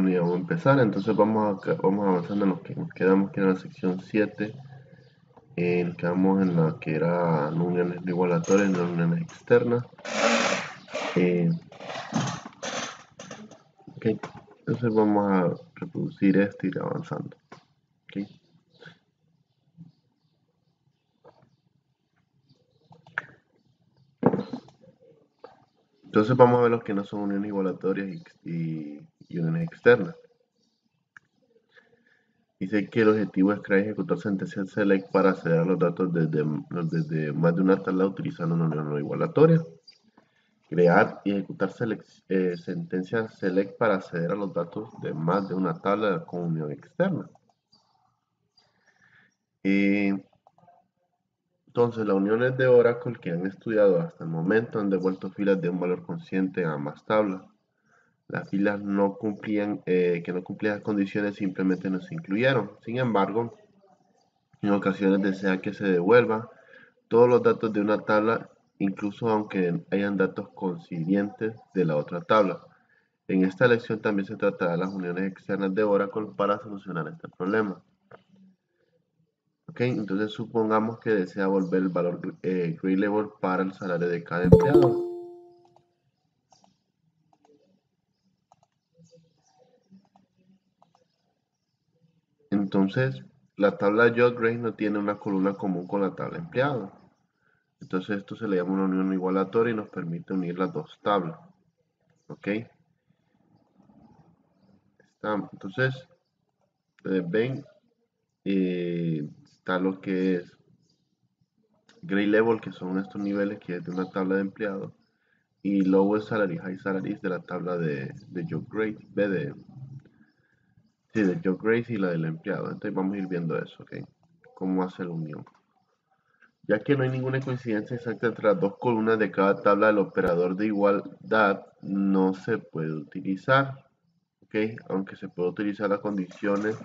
Bueno, ya vamos a empezar. Entonces vamos avanzando en lo que nos quedamos, que era la sección 7. Nos quedamos en la que era no uniones no igualatorias, no uniones externas. Ok, entonces vamos a reproducir esto y ir avanzando. Ok. Entonces vamos a ver los que no son uniones igualatorias y uniones externas. Dice que el objetivo es crear y ejecutar sentencias select para acceder a los datos desde más de una tabla utilizando una unión no igualatoria. Crear y ejecutar sentencias select para acceder a los datos de más de una tabla con unión externa. Entonces, las uniones de Oracle que han estudiado hasta el momento han devuelto filas de un valor consciente a ambas tablas. Las filas que no cumplían las condiciones simplemente no se incluyeron. Sin embargo, en ocasiones desea que se devuelva todos los datos de una tabla, incluso aunque hayan datos coincidentes de la otra tabla. En esta lección también se tratará de las uniones externas de Oracle para solucionar este problema. Ok, entonces supongamos que desea volver el valor grade level para el salario de cada empleado. Entonces, la tabla job grade no tiene una columna común con la tabla empleado. Entonces esto se le llama una unión igualatoria y nos permite unir las dos tablas. Ok. Entonces, ven, está lo que es grade level, que son estos niveles que es de una tabla de empleados, y lower salary, high salaries de la tabla de job grade, de job grade y la del empleado. Entonces vamos a ir viendo eso, ¿ok? Cómo hacer la unión. Ya que no hay ninguna coincidencia exacta entre las dos columnas de cada tabla, el operador de igualdad no se puede utilizar, ¿ok? Aunque se puede utilizar las condiciones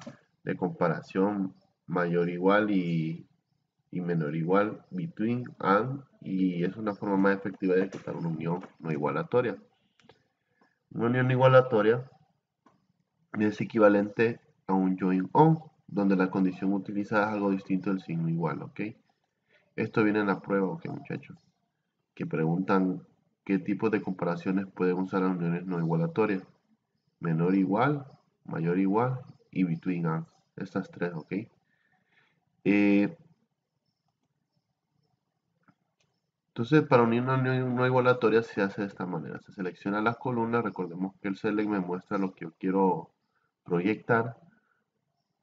de comparación mayor igual y menor igual, between, and, y es una forma más efectiva de ejecutar una unión no igualatoria. Una unión igualatoria es equivalente a un join on, donde la condición utilizada es algo distinto del signo igual, ¿ok? Esto viene en la prueba, ¿ok, muchachos? Que preguntan qué tipo de comparaciones pueden usar las uniones no igualatorias. Menor igual, mayor igual y between and. Estas tres, ¿ok? Entonces, para unir una unión no igualatoria se hace de esta manera. Se selecciona las columnas. Recordemos que el select me muestra lo que yo quiero proyectar.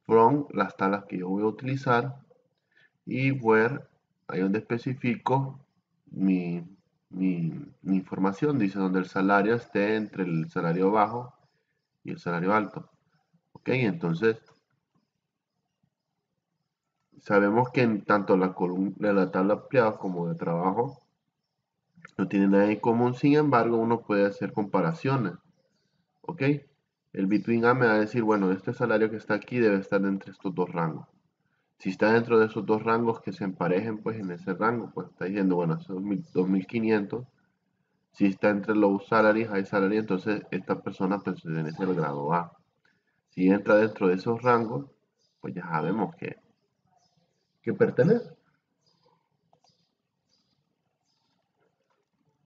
From, las tablas que yo voy a utilizar. Y where, ahí donde especifico mi información. Dice donde el salario esté entre el salario bajo y el salario alto. Ok, entonces sabemos que en tanto la columna de la tabla ampliada como de trabajo no tienen nada en común. Sin embargo, uno puede hacer comparaciones. ¿Ok? El between A me va a decir, bueno, este salario que está aquí debe estar entre estos dos rangos. Si está dentro de esos dos rangos que se emparejen, pues en ese rango, pues está diciendo, bueno, esos 2.500. Si está entre low salary, high salary, entonces esta persona pertenece al grado A. Si entra dentro de esos rangos, pues ya sabemos que pertenece.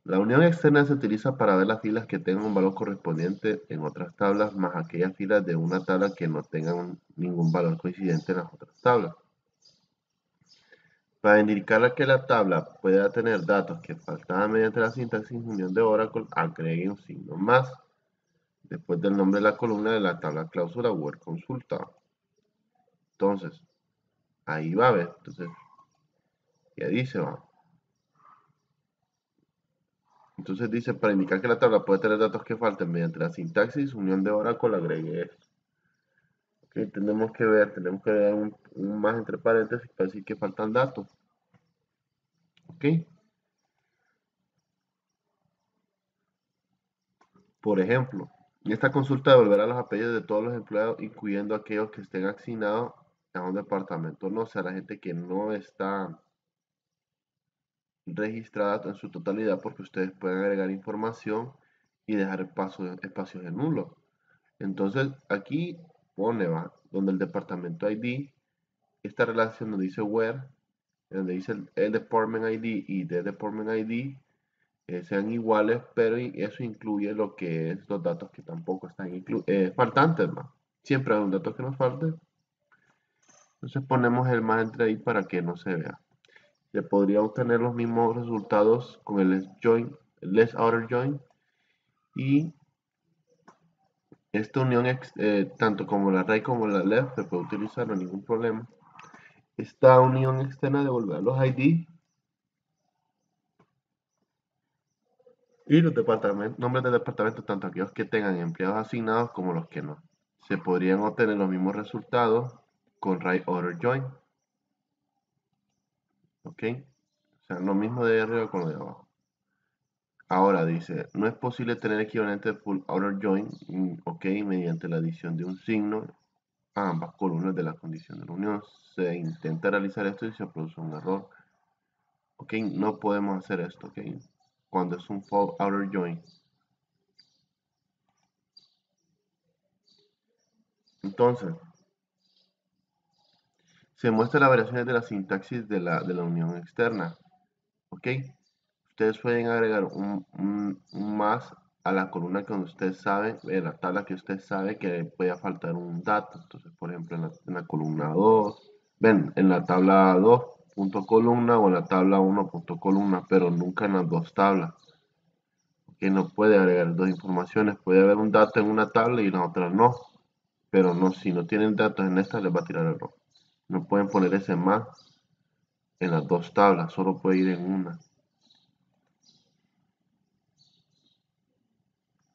La unión externa se utiliza para ver las filas que tengan un valor correspondiente en otras tablas, más aquellas filas de una tabla que no tengan ningún valor coincidente en las otras tablas. Para indicar que la tabla pueda tener datos que faltaban mediante la sintaxis unión de Oracle, agregue un signo más después del nombre de la columna de la tabla cláusula word consulta. Entonces, ahí va a ver. Entonces, ya dice, va. Entonces dice, para indicar que la tabla puede tener datos que falten mediante la sintaxis unión de Oracle, agregue esto. Okay, tenemos que ver un más entre paréntesis para decir que faltan datos. ¿Ok? Por ejemplo, esta consulta devolverá los apellidos de todos los empleados, incluyendo aquellos que estén asignados a un departamento. No, o sea, la gente que no está registrada en su totalidad, porque ustedes pueden agregar información y dejar espacios de nulo. Entonces aquí pone, va, donde el departamento ID, esta relación donde dice where, donde dice el department ID y the department ID sean iguales, pero eso incluye lo que es los datos que tampoco están faltantes, ¿va? Siempre hay un dato que nos falte. Entonces ponemos el más entre ahí para que no se vea. Se podría obtener los mismos resultados con el less outer join, y esta unión tanto como la right como la left se puede utilizar, no hay ningún problema. Esta unión externa devolver los ID y los nombres de departamento, tanto aquellos que tengan empleados asignados como los que no. Se podrían obtener los mismos resultados con right outer join. ¿Ok? O sea, lo mismo de arriba con lo de abajo. Ahora dice, no es posible tener equivalente de full outer join, ok, mediante la adición de un signo a ambas columnas de la condición de la unión. Se intenta realizar esto y se produce un error. Ok, no podemos hacer esto, ok, cuando es un full outer join. Entonces, se muestra las variaciones de la sintaxis de la unión externa. Ok, ustedes pueden agregar un más a la columna que usted sabe, en la tabla que usted sabe que puede faltar un dato. Entonces, por ejemplo, en la columna 2, ven, en la tabla 2 punto columna o en la tabla 1 punto columna, pero nunca en las dos tablas. Que no puede agregar dos informaciones, puede haber un dato en una tabla y en la otra no, pero no, si no tienen datos en esta les va a tirar error. No pueden poner ese más en las dos tablas, solo puede ir en una.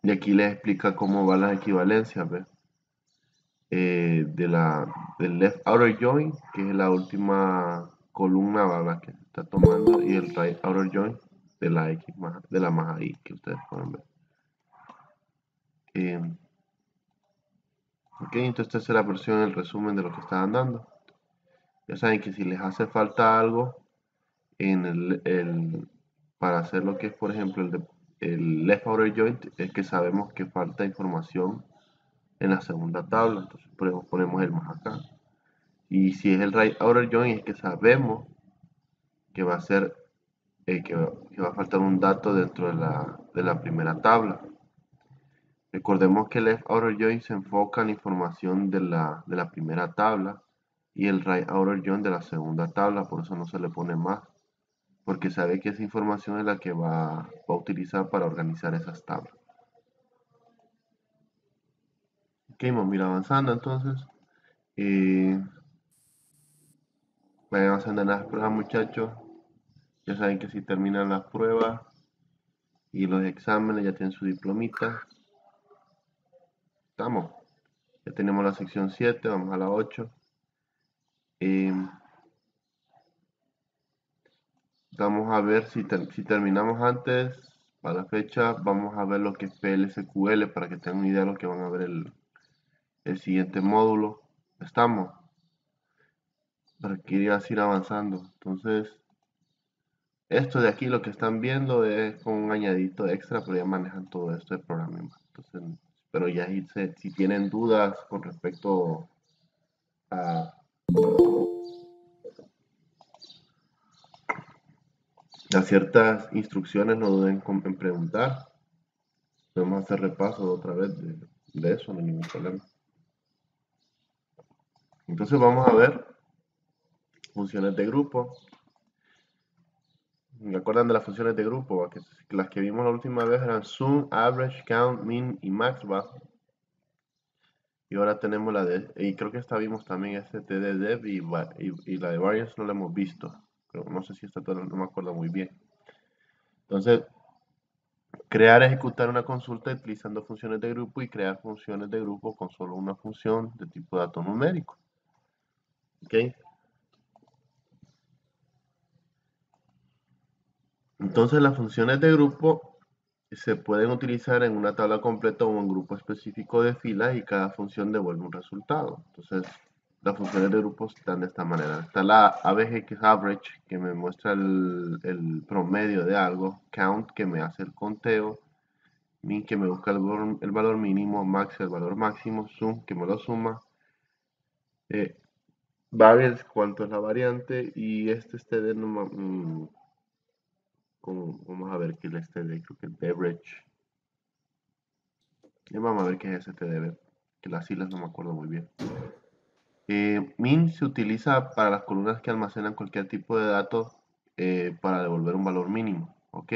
Y aquí les explica cómo van las equivalencias, ¿ves? Del left outer join, que es la última columna, ¿verdad? Que se está tomando, y el right outer join de la X de la más ahí, que ustedes pueden ver. Ok, entonces esta es la versión, el resumen de lo que estaban dando. Ya saben que si les hace falta algo para hacer lo que es, por ejemplo, el left outer joint, es que sabemos que falta información en la segunda tabla, entonces ponemos el más acá. Y si es el right outer join, es que sabemos que va a ser que va a faltar un dato dentro de la primera tabla. Recordemos que el left outer join se enfoca en la información de la primera tabla y el right outer join de la segunda tabla, por eso no se le pone más, porque sabe que esa información es la que va a utilizar para organizar esas tablas. Ok, vamos a ir avanzando entonces. Vayan avanzando en las pruebas, muchachos. Ya saben que si terminan las pruebas y los exámenes ya tienen su diplomita. Estamos. Ya tenemos la sección 7, vamos a la 8. Vamos a ver si terminamos antes, para la fecha, vamos a ver lo que es PLSQL para que tengan una idea de lo que van a ver el siguiente módulo. Estamos, para que ir avanzando. Entonces, esto de aquí, lo que están viendo es con un añadito extra, pero ya manejan todo esto de programa. Entonces, pero ya si tienen dudas con respecto a ciertas instrucciones, no duden en preguntar. Podemos hacer repaso otra vez de eso, no hay ningún problema. Entonces vamos a ver funciones de grupo. ¿Me acuerdan de las funciones de grupo? Las que vimos la última vez eran sum, average, count, min y max, ¿va? Y ahora tenemos y creo que esta vimos también std, y la de variance no la hemos visto. Pero no sé si esta no me acuerdo muy bien. Entonces, crear, ejecutar una consulta utilizando funciones de grupo y crear funciones de grupo con solo una función de tipo dato numérico. ¿Ok? Entonces las funciones de grupo se pueden utilizar en una tabla completa o un grupo específico de filas y cada función devuelve un resultado. Entonces las funciones de grupo están de esta manera. Está la ABG, que es average, que me muestra el promedio de algo, count, que me hace el conteo, min que me busca el valor mínimo, max el valor máximo, sum que me lo suma, eh, variance cuánto es la variante y este std vamos a ver que el std creo que es beverage. Y vamos a ver qué es std, que las siglas no me acuerdo muy bien. Min se utiliza para las columnas que almacenan cualquier tipo de datos para devolver un valor mínimo, ¿ok?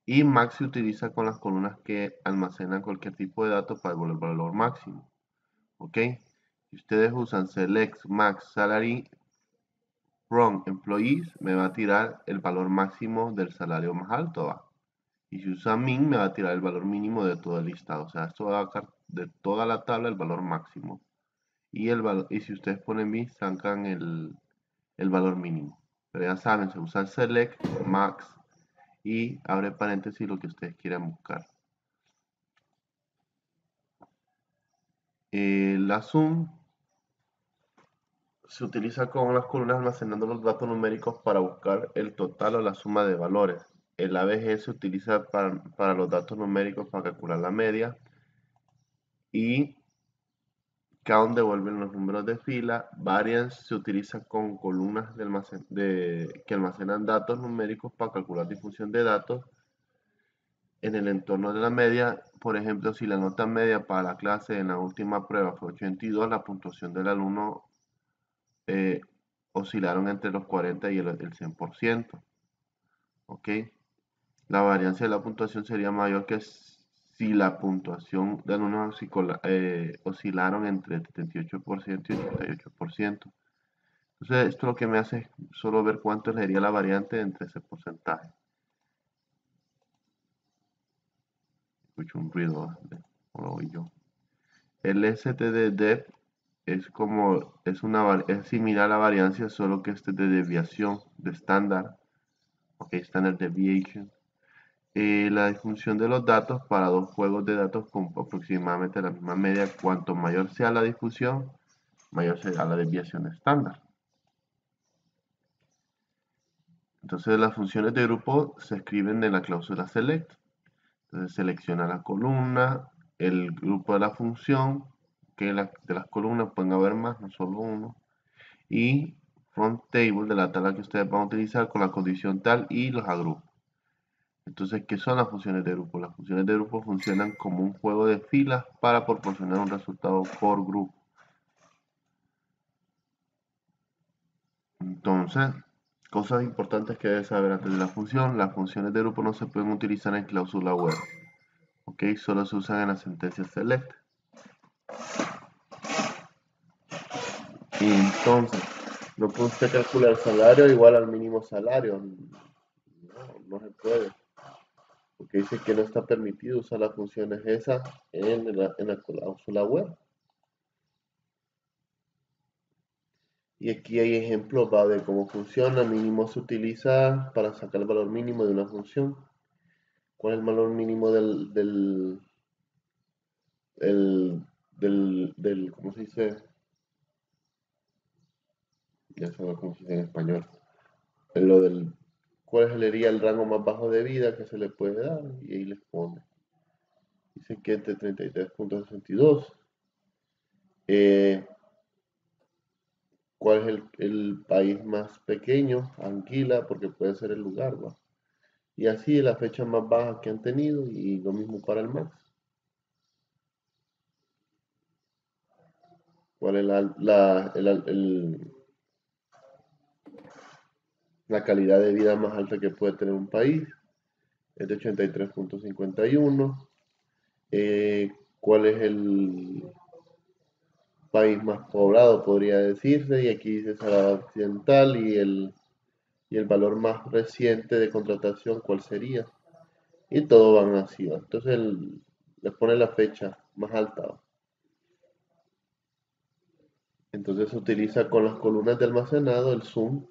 Y max se utiliza con las columnas que almacenan cualquier tipo de datos para devolver el valor máximo, ¿ok? Si ustedes usan select max salary from employees, me va a tirar el valor máximo del salario más alto, ¿va? Y si usan min, me va a tirar el valor mínimo de todo el listado. O sea, esto va a sacar de toda la tabla el valor máximo. Y si ustedes ponen min, sacan el valor mínimo. Pero ya saben, se usa el select, max y abre paréntesis lo que ustedes quieran buscar. La sum se utiliza con las columnas almacenando los datos numéricos para buscar el total o la suma de valores. El ABG se utiliza para los datos numéricos para calcular la media. Y count devuelven los números de fila. Variance se utiliza con columnas que almacenan datos numéricos para calcular difusión de datos en el entorno de la media. Por ejemplo, si la nota media para la clase en la última prueba fue 82, la puntuación del alumno oscilaron entre los 40 y el 100%. ¿Ok? La varianza de la puntuación sería mayor que si la puntuación de alumnos oscilaron entre el 78% y 88%. Entonces, esto lo que me hace es solo ver cuánto sería la variante entre ese porcentaje. Escucho un ruido, no lo oí yo. El STD es similar a la varianza, solo que este es de desviación, de estándar. Ok, standard deviation. La difusión de los datos para dos juegos de datos con aproximadamente la misma media. Cuanto mayor sea la difusión, mayor será la desviación estándar. Entonces las funciones de grupo se escriben en la cláusula select. Entonces selecciona la columna, el grupo de la función, que de las columnas pueden haber más, no solo uno, y from table de la tabla que ustedes van a utilizar con la condición tal y los agrupa. Entonces, ¿qué son las funciones de grupo? Las funciones de grupo funcionan como un juego de filas para proporcionar un resultado por grupo. Entonces, cosas importantes que debes saber antes de la función. Las funciones de grupo no se pueden utilizar en cláusula web. ¿Ok? Solo se usan en la sentencia select. Y entonces, no puede usted calcular el salario igual al mínimo salario. No se puede. Porque dice que no está permitido usar las funciones esas en la cláusula web. Y aquí hay ejemplos de cómo funciona. Mínimo se utiliza para sacar el valor mínimo de una función. ¿Cuál es el valor mínimo ¿cómo se dice? Ya sabes cómo se dice en español. ¿Cuál sería el rango más bajo de vida que se le puede dar? Y ahí les pone. Dice que entre 33.62. ¿Cuál es el país más pequeño? Anguila, porque puede ser el lugar, ¿va? Y así la fecha más baja que han tenido y lo mismo para el max. ¿Cuál es la calidad de vida más alta que puede tener un país? Es de 83.51. ¿Cuál es el país más poblado, podría decirse? Y aquí dice Sahara Occidental y el valor más reciente de contratación, ¿cuál sería? Y todo van así, ¿va? Entonces le pone la fecha más alta, ¿va? Entonces se utiliza con las columnas de almacenado el sum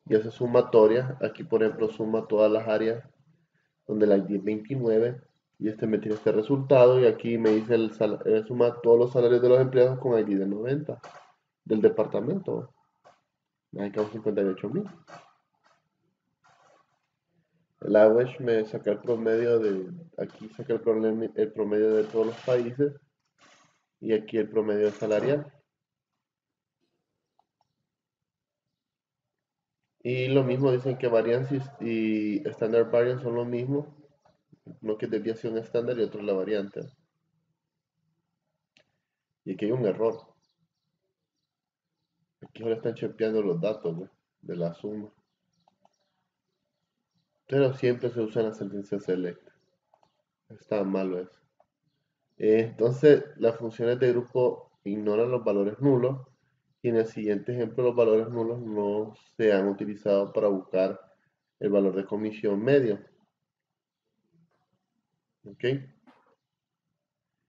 y hace sumatoria. Aquí, por ejemplo, suma todas las áreas donde la ID es 29 y este me tiene este resultado. Y aquí me dice suma todos los salarios de los empleados con ID de 90 del departamento. Ahí quedan 58.000. El average me saca el promedio aquí saca el promedio de todos los países y aquí el promedio salarial. Y lo mismo dicen que variance y standard variance son lo mismo, uno que es desviación estándar y otro es la variante. Y aquí hay un error. Aquí solo están chequeando los datos, ¿ve? De la suma. Pero siempre se usa la sentencia select. Está malo eso. Entonces, las funciones de grupo ignoran los valores nulos y en el siguiente ejemplo los valores nulos no se han utilizado para buscar el valor de comisión medio. ¿Ok?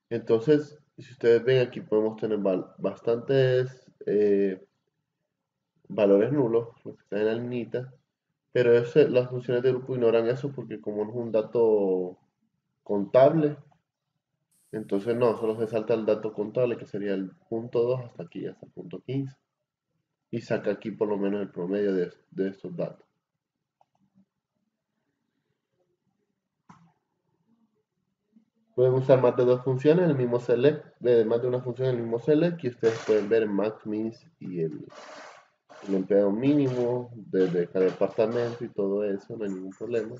Entonces, si ustedes ven aquí podemos tener bastantes valores nulos, los que están en la liñita, pero las funciones de grupo ignoran eso porque como no es un dato contable, entonces no, solo se salta el dato contable que sería el punto 2 hasta aquí, hasta el punto 15. Y saca aquí por lo menos el promedio de estos datos. Pueden usar más de dos funciones en el mismo select, más de una función en el mismo select, y ustedes pueden ver max, min y el empleado mínimo de cada departamento y todo eso, no hay ningún problema.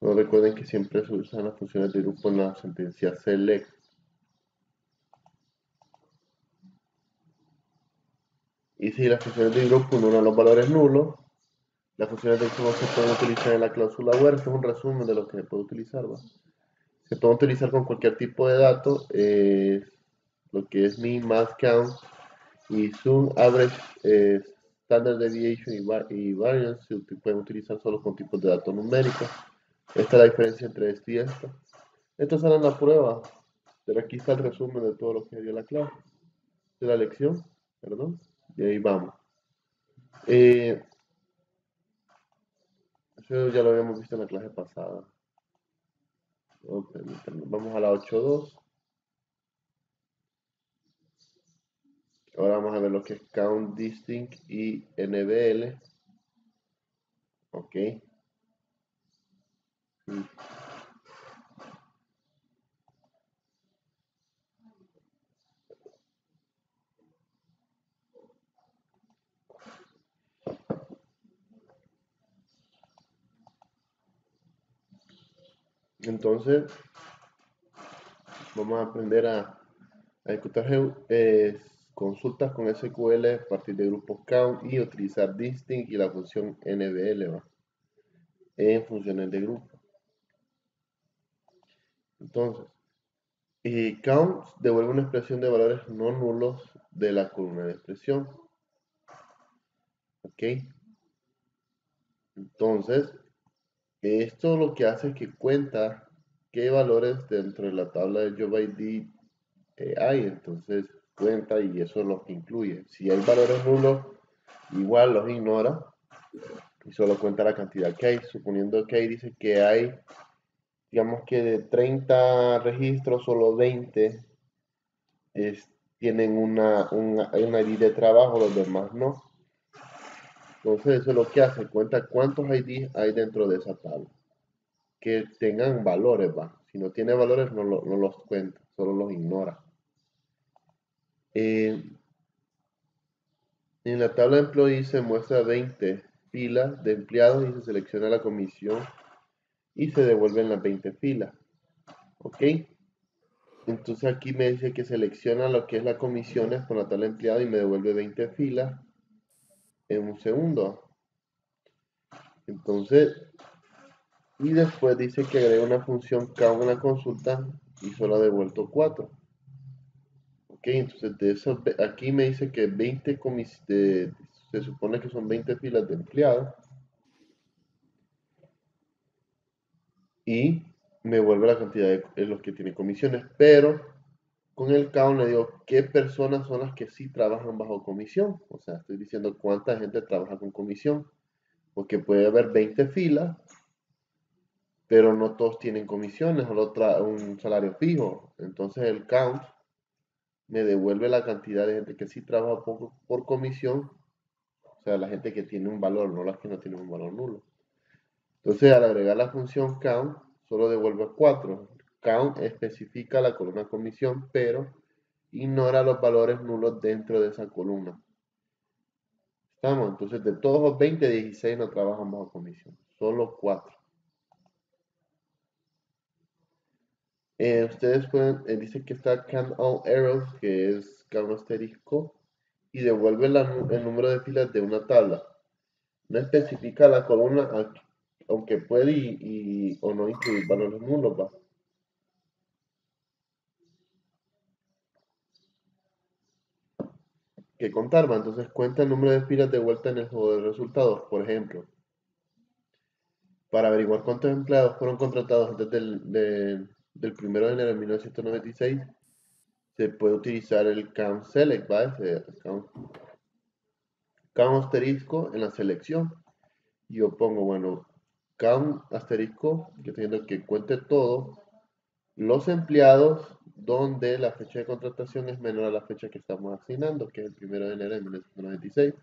No recuerden que siempre se usan las funciones de grupo en la sentencia select. Y si las funciones de grupo no dan los valores nulos, las funciones de grupo no se pueden utilizar en la cláusula where. Esto es un resumen de lo que se puede utilizar, ¿va? Se puede utilizar con cualquier tipo de dato, lo que es min, max, count y sum, average, standard deviation y variance se pueden utilizar solo con tipos de datos numéricos. Esta es la diferencia entre esto y esto. Esto sale en la prueba, pero aquí está el resumen de todo lo que dio la clase, de la lección, perdón, y ahí vamos. Eso ya lo habíamos visto en la clase pasada. Okay, vamos a la 8.2. Ahora vamos a ver lo que es count, distinct y NBL. Ok. Entonces, vamos a aprender a ejecutar consultas con SQL a partir de grupos count y utilizar distinct y la función NBL, ¿va? En funciones de grupo. Entonces, count devuelve una expresión de valores no nulos de la columna de expresión. Ok. Entonces, esto lo que hace es que cuenta qué valores dentro de la tabla de Job ID hay. Entonces, cuenta y eso es lo que incluye. Si hay valores nulos, igual los ignora y solo cuenta la cantidad que hay. Suponiendo que ahí dice que hay, digamos que de 30 registros, solo 20 tienen una ID de trabajo, los demás no. Entonces eso es lo que hace, cuenta cuántos ID hay dentro de esa tabla. Que tengan valores, va. Si no tiene valores no los cuenta, solo los ignora. En la tabla de employees se muestra 20 filas de empleados y se selecciona la comisión y se devuelven las 20 filas. ¿Ok? Entonces aquí me dice que selecciona lo que es la comisión con la tabla de empleados y me devuelve 20 filas en un segundo. Entonces, y después dice que agrega una función count en la consulta y solo ha devuelto 4. Ok, entonces de esos, aquí me dice que 20 se supone que son 20 filas de empleados y me vuelve la cantidad de los que tienen comisiones, pero con el count le digo qué personas son las que sí trabajan bajo comisión, o sea, estoy diciendo cuánta gente trabaja con comisión, porque puede haber 20 filas, pero no todos tienen comisiones o un salario fijo, entonces el count me devuelve la cantidad de gente que sí trabaja por comisión, o sea, la gente que tiene un valor, no las que no tienen un valor nulo. Entonces, al agregar la función count, solo devuelve 4. Count especifica la columna comisión, pero ignora los valores nulos dentro de esa columna. ¿Estamos? Entonces, de todos los 20, 16 no trabajan bajo comisión. Solo 4. Ustedes pueden, dice que está count all arrows, que es count asterisco, y devuelve el número de filas de una tabla. No especifica la columna, aunque puede o no incluir valores nulos, ¿va? Que contar, ¿va? Entonces cuenta el número de filas de vuelta en el juego de resultados. Por ejemplo, para averiguar cuántos empleados fueron contratados antes del 1 de enero de 1996, se puede utilizar el count select, ¿va? Count asterisco en la selección. Yo pongo, bueno, count asterisco, que teniendo que cuente todo, los empleados donde la fecha de contratación es menor a la fecha que estamos asignando, que es el 1 de enero de 1996.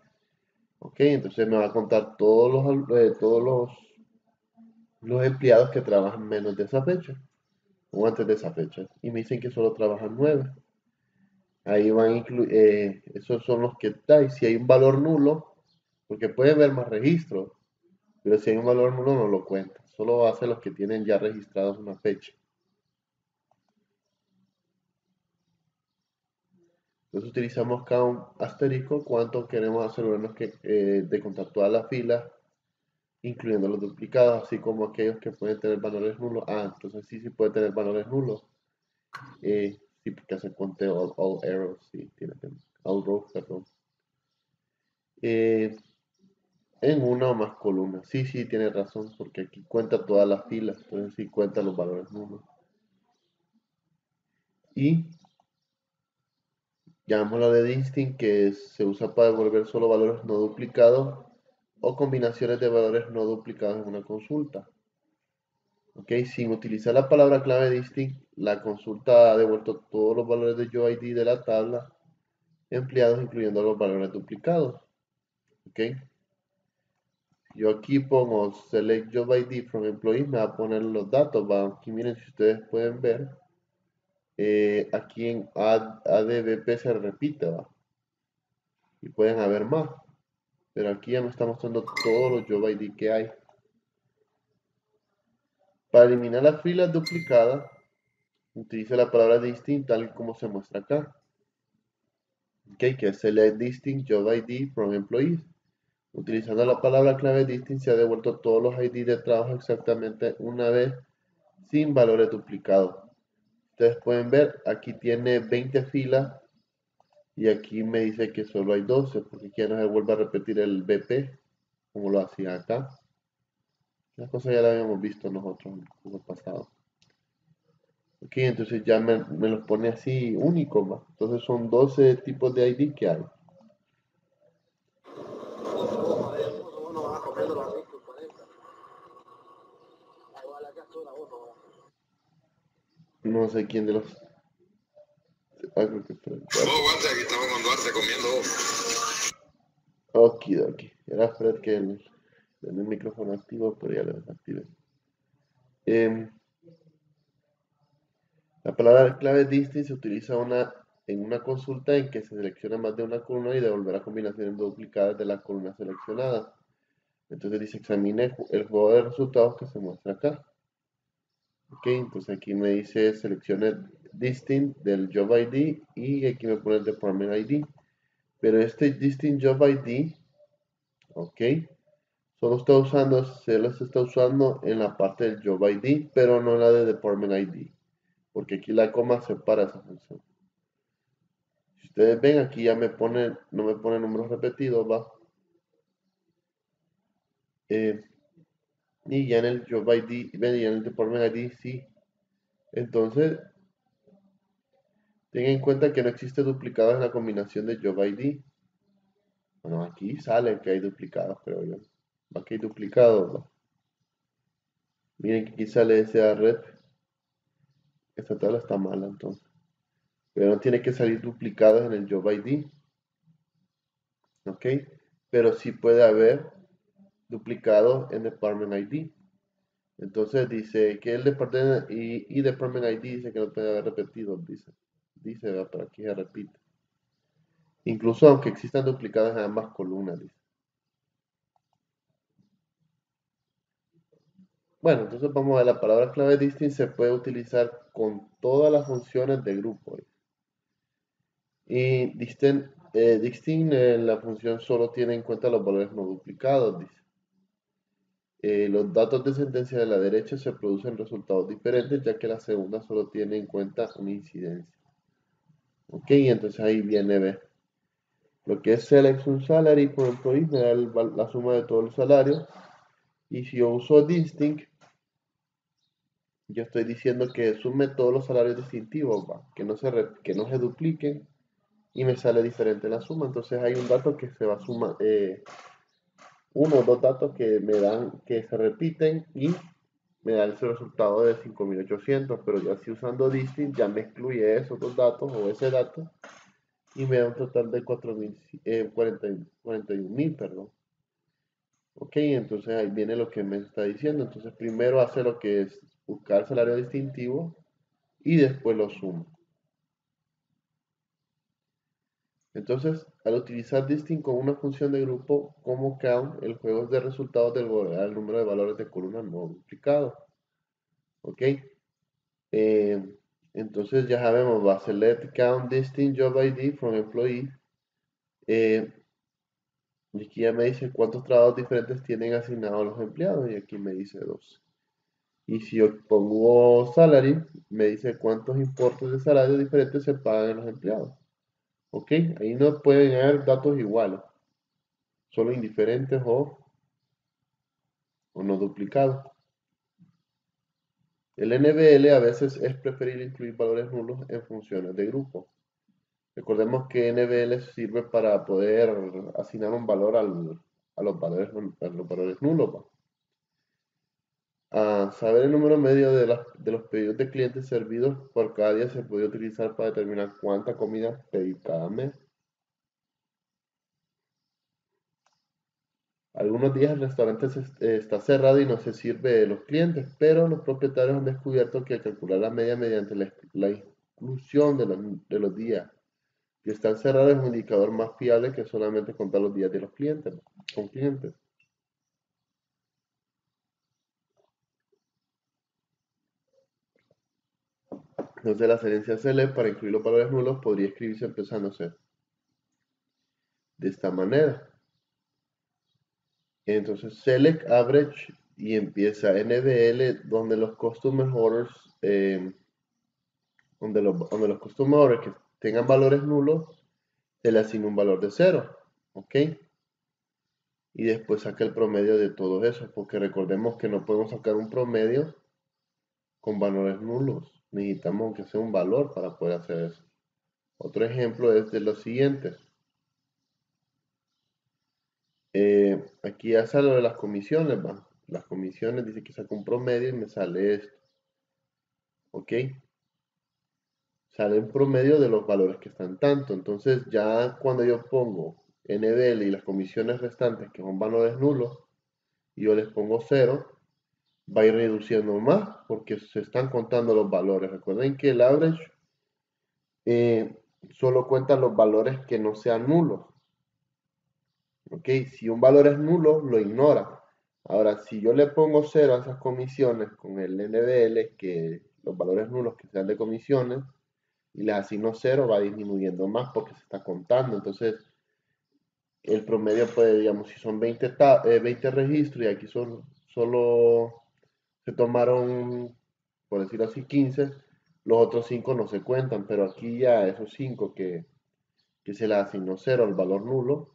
Ok, entonces me va a contar todos los empleados que trabajan menos de esa fecha o antes de esa fecha. Y me dicen que solo trabajan 9. Ahí van a incluir, esos son los que está. Y si hay un valor nulo, porque puede haber más registros, pero si hay un valor nulo no lo cuenta. Solo hace los que tienen ya registrados una fecha. Entonces utilizamos count asterisco cuánto queremos asegurarnos de contar todas las filas, incluyendo los duplicados, así como aquellos que pueden tener valores nulos. Entonces sí puede tener valores nulos. Sí, porque hace conteo all arrows, sí, tiene all rows, perdón. En una o más columnas. Sí, tiene razón, porque aquí cuenta todas las filas, entonces sí cuenta los valores nulos. Y llamémoslo de distinct, que se usa para devolver solo valores no duplicados o combinaciones de valores no duplicados en una consulta. Ok, sin utilizar la palabra clave distinct, la consulta ha devuelto todos los valores de UID de la tabla empleados, incluyendo los valores duplicados. Ok, yo aquí pongo select job ID from employees, me va a poner los datos. Aquí miren, si ustedes pueden ver, aquí en ADBP se repite, ¿va? Y pueden haber más, pero aquí ya me está mostrando todos los job ID que hay. Para eliminar las filas duplicadas, utilice la palabra distinct tal como se muestra acá. Ok, que es select distinct job ID from employees. Utilizando la palabra clave distinct se ha devuelto todos los ID de trabajo exactamente una vez sin valores duplicados. Ustedes pueden ver, aquí tiene 20 filas y aquí me dice que solo hay 12 porque aquí ya no se vuelve a repetir el BP como lo hacía acá. Esa cosa ya la habíamos visto nosotros en el curso pasado. Ok, entonces ya me los pone así únicos, ¿va? Entonces son 12 tipos de ID que hay. No sé quién de los... creo que Fred. Aguanta, que estaba con Duarte comiendo. Okidoki. Era Fred que tenía el micrófono activo, pero ya lo desactivé. La palabra clave distinct se utiliza en una consulta en que se selecciona más de una columna y devolverá combinaciones duplicadas de la columna seleccionada. Entonces dice examine el juego de resultados que se muestra acá. Ok, entonces aquí me dice seleccione distinct del job ID y aquí me pone el department ID. Pero este distinct job ID, ok, se los está usando en la parte del job ID, pero no en la de department ID, porque aquí la coma separa esa función. Si ustedes ven, aquí ya no me pone números repetidos, ¿va? Y ya en el job ID, ven, y en el department ID sí. Entonces, tengan en cuenta que no existe duplicados en la combinación de job ID. Bueno, aquí sale que hay duplicados, creo yo. Aquí hay duplicados, ¿va? Miren que aquí sale esa red. Esta tabla está mala entonces. Pero no tiene que salir duplicados en el job ID. ¿Ok? Pero sí puede haber duplicados en department ID. Entonces dice que el department y department ID dice que no puede haber repetido, dice, ¿verdad? Pero aquí se repite. Incluso aunque existan duplicadas en ambas columnas, dice. Bueno, entonces vamos a ver, la palabra clave distinct se puede utilizar con todas las funciones de grupo. Y distinct, la función solo tiene en cuenta los valores no duplicados, dice. Los datos de sentencia de la derecha se producen resultados diferentes, ya que la segunda solo tiene en cuenta una incidencia. Ok, entonces ahí viene, ve. Lo que es selection salary por employee me da la suma de todos los salarios. Y si yo uso distinct, yo estoy diciendo que sume todos los salarios distintivos, ¿va? Que no se dupliquen y me sale diferente la suma. Entonces hay un dato que se va a sumar, uno o dos datos que me dan, que se repiten y me da ese resultado de 5800, pero ya si usando distinct ya me excluye esos dos datos o ese dato y me da un total de 41.000, perdón. Ok, entonces ahí viene lo que me está diciendo. Entonces primero hace lo que es buscar el salario distintivo y después lo suma. Entonces, al utilizar distinct como una función de grupo como count, el juego es de resultados del volver al número de valores de columna no duplicado. Ok, eh, entonces ya sabemos, va a select count distinct job ID from employee. Y aquí ya me dice cuántos trabajos diferentes tienen asignados los empleados y aquí me dice 12. Y si yo pongo salary, me dice cuántos importes de salario diferentes se pagan a los empleados. Ok, ahí no pueden haber datos iguales, solo indiferentes o no duplicados. El NBL a veces es preferible incluir valores nulos en funciones de grupo. Recordemos que NBL sirve para poder asignar un valor a los valores nulos, ¿va? Saber el número medio de los pedidos de clientes servidos por cada día se puede utilizar para determinar cuánta comida pedir cada mes. Algunos días el restaurante está cerrado y no se sirve a los clientes, pero los propietarios han descubierto que al calcular la media mediante la inclusión de los días que están cerrados es un indicador más fiable que solamente contar los días de los clientes, con clientes. Entonces la secuencia select para incluir los valores nulos podría escribirse empezándose de esta manera. Entonces select average y empieza NBL donde los customer orders, donde los customer orders que tengan valores nulos, se le asigna un valor de 0, ¿ok? Y después saca el promedio de todo eso, porque recordemos que no podemos sacar un promedio con valores nulos. Necesitamos que sea un valor para poder hacer eso. Otro ejemplo es de los siguientes. Aquí ya sale lo de las comisiones, ¿va? Las comisiones dice que saca un promedio y me sale esto. ¿Ok? Sale un promedio de los valores que están tanto. Entonces ya cuando yo pongo NBL y las comisiones restantes que son valores nulos, y yo les pongo 0, va a ir reduciendo más porque se están contando los valores. Recuerden que el average solo cuenta los valores que no sean nulos. ¿Ok? Si un valor es nulo, lo ignora. Ahora, si yo le pongo 0 a esas comisiones con el NBL, que los valores nulos que sean de comisiones, y les asigno 0, va disminuyendo más porque se está contando. Entonces, el promedio puede, digamos, si son 20 registros y aquí solo se tomaron, por decirlo así, 15, los otros 5 no se cuentan, pero aquí ya esos 5 que se le asignó 0 al valor nulo,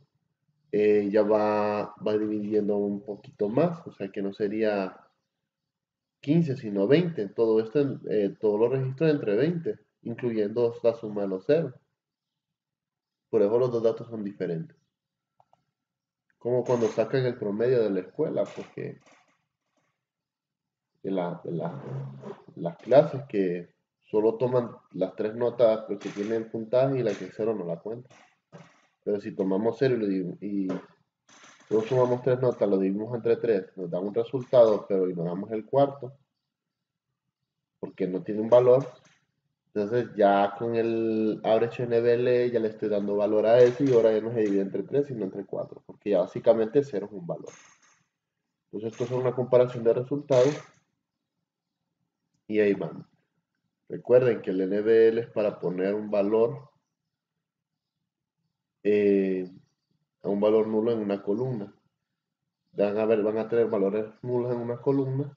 ya va dividiendo un poquito más, o sea que no sería 15 sino 20. Todo esto, todos los registros entre 20, incluyendo la suma de los ceros. Por eso los dos datos son diferentes. Como cuando sacan el promedio de la escuela, porque las clases que solo toman las 3 notas pues, que tienen puntaje y la que cero no la cuentan. Pero si tomamos 0 y Luego sumamos tres notas, lo dividimos entre 3, nos da un resultado, pero ignoramos el cuarto, porque no tiene un valor. Entonces ya con el average NBL ya le estoy dando valor a eso y ahora ya no se divide entre 3 sino entre 4, porque ya básicamente 0 es un valor. Entonces esto es una comparación de resultados y ahí vamos. Recuerden que el NBL es para poner un valor a un valor nulo en una columna. Van a tener valores nulos en una columna,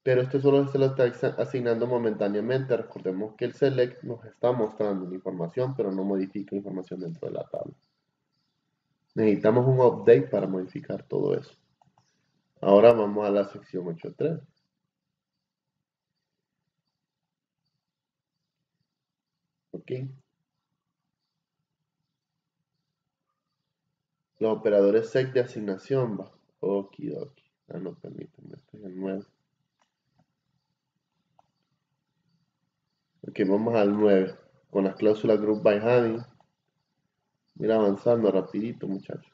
pero este solo se lo está asignando momentáneamente. Recordemos que el select nos está mostrando la información, pero no modifica la información dentro de la tabla. Necesitamos un update para modificar todo eso. Ahora vamos a la sección 8.3. Ok. Los operadores sec de asignación. Va. Okidoki. Ah, no, permítanme. Este es el 9. Ok, vamos al 9. Con las cláusulas group by having. Ir avanzando rapidito, muchachos.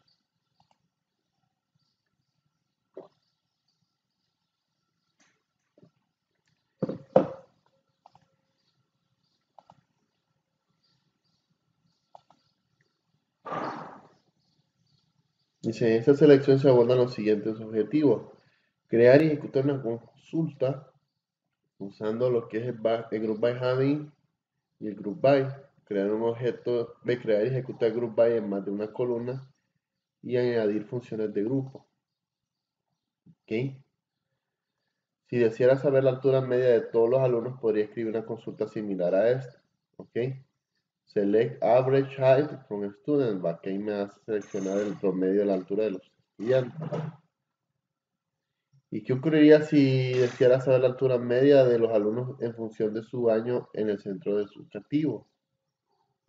Dice, en esta selección se abordan los siguientes objetivos. Crear y ejecutar una consulta usando lo que es el group by having y el group by. Crear un objeto de crear y ejecutar group by en más de una columna y añadir funciones de grupo. ¿Ok? Si deseara saber la altura media de todos los alumnos, podría escribir una consulta similar a esta. ¿Ok? Select average height from student. Va, que ahí me hace seleccionar el promedio de la altura de los estudiantes. ¿Y qué ocurriría si deseara saber la altura media de los alumnos en función de su año en el centro educativo?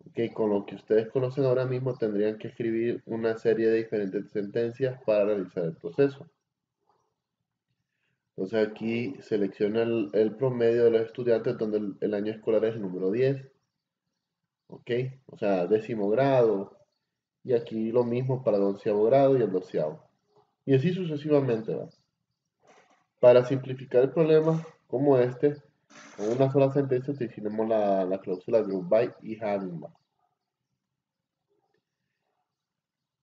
Ok, con lo que ustedes conocen ahora mismo tendrían que escribir una serie de diferentes sentencias para realizar el proceso. Entonces aquí selecciona el promedio de los estudiantes donde el año escolar es el número 10. Ok, o sea, 10º grado. Y aquí lo mismo para el 11º grado y el 12º. Y así sucesivamente, ¿va? Para simplificar el problema como este, con una sola sentencia utilizaremos la cláusula group by y having.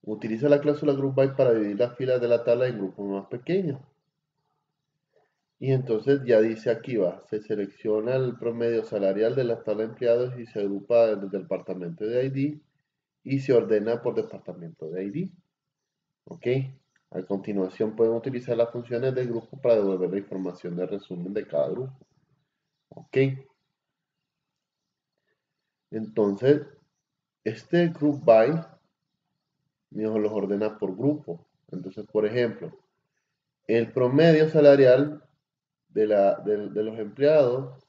Utiliza la cláusula group by para dividir las filas de la tabla en grupos más pequeños. Y entonces ya dice aquí va, se selecciona el promedio salarial de la tabla de empleados y se agrupa desde el departamento de ID y se ordena por departamento de ID. Ok. A continuación pueden utilizar las funciones del grupo para devolver la información de resumen de cada grupo. Ok. Entonces, este group by los ordena por grupo. Entonces, por ejemplo, el promedio salarial de los empleados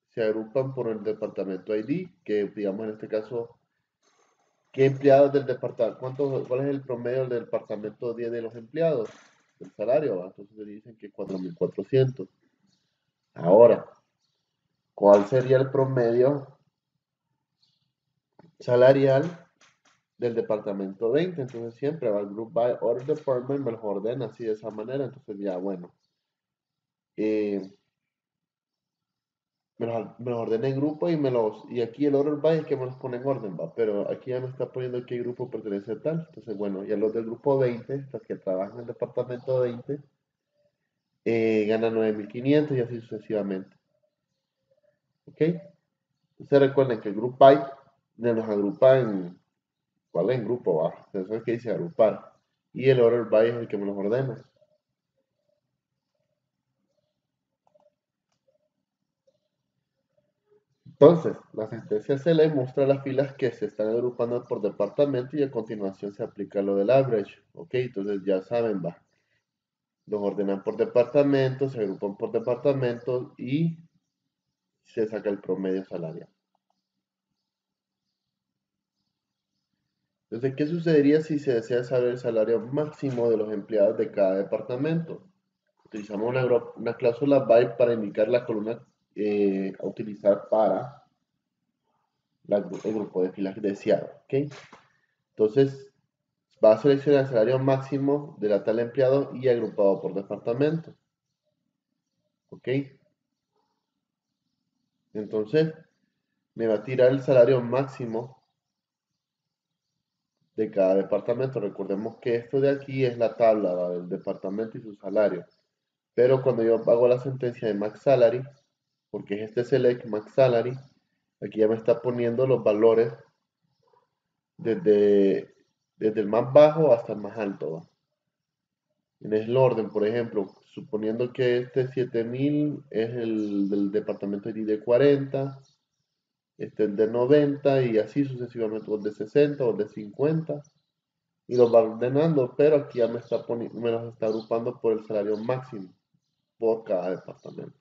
se agrupan por el departamento ID, que digamos en este caso, ¿qué empleados del departamento? ¿Cuál es el promedio del departamento 10 de los empleados? El salario, ¿va? Entonces dicen que 4.400. Ahora, ¿cuál sería el promedio salarial del departamento 20? Entonces siempre va el group by order department, me los ordena así de esa manera. Entonces ya, bueno, me los ordena en grupo y aquí el order by es que me los pone en orden, va, pero aquí ya me está poniendo qué grupo pertenece a tal. Entonces, bueno, ya los del grupo 20, los que trabajan en el departamento 20, ganan 9.500 y así sucesivamente. ¿Ok? Entonces recuerden que el group by nos agrupa en, ¿cuál es? En grupo, va. Eso es que dice agrupar. Y el order by es el que me los ordena. Entonces, la sentencia se le muestra las filas que se están agrupando por departamento y a continuación se aplica lo del average. Ok, entonces ya saben, va. Los ordenan por departamento, se agrupan por departamento y se saca el promedio salarial. Entonces, ¿qué sucedería si se desea saber el salario máximo de los empleados de cada departamento? Utilizamos una cláusula by para indicar la columna a utilizar para el grupo de filas deseado. ¿Ok? Entonces, va a seleccionar el salario máximo de la tal empleado y agrupado por departamento. ¿Ok? Entonces, me va a tirar el salario máximo de cada departamento. Recordemos que esto de aquí es la tabla, ¿va?, del departamento y su salario. Pero cuando yo hago la sentencia de Max Salary, porque es este Select Max Salary, aquí ya me está poniendo los valores desde, desde el más bajo hasta el más alto, ¿va? En el orden, por ejemplo, suponiendo que este 7000 es el del departamento de 40, este el de 90 y así sucesivamente, o el de 60 o el de 50, y los va ordenando, pero aquí ya me los está agrupando por el salario máximo por cada departamento.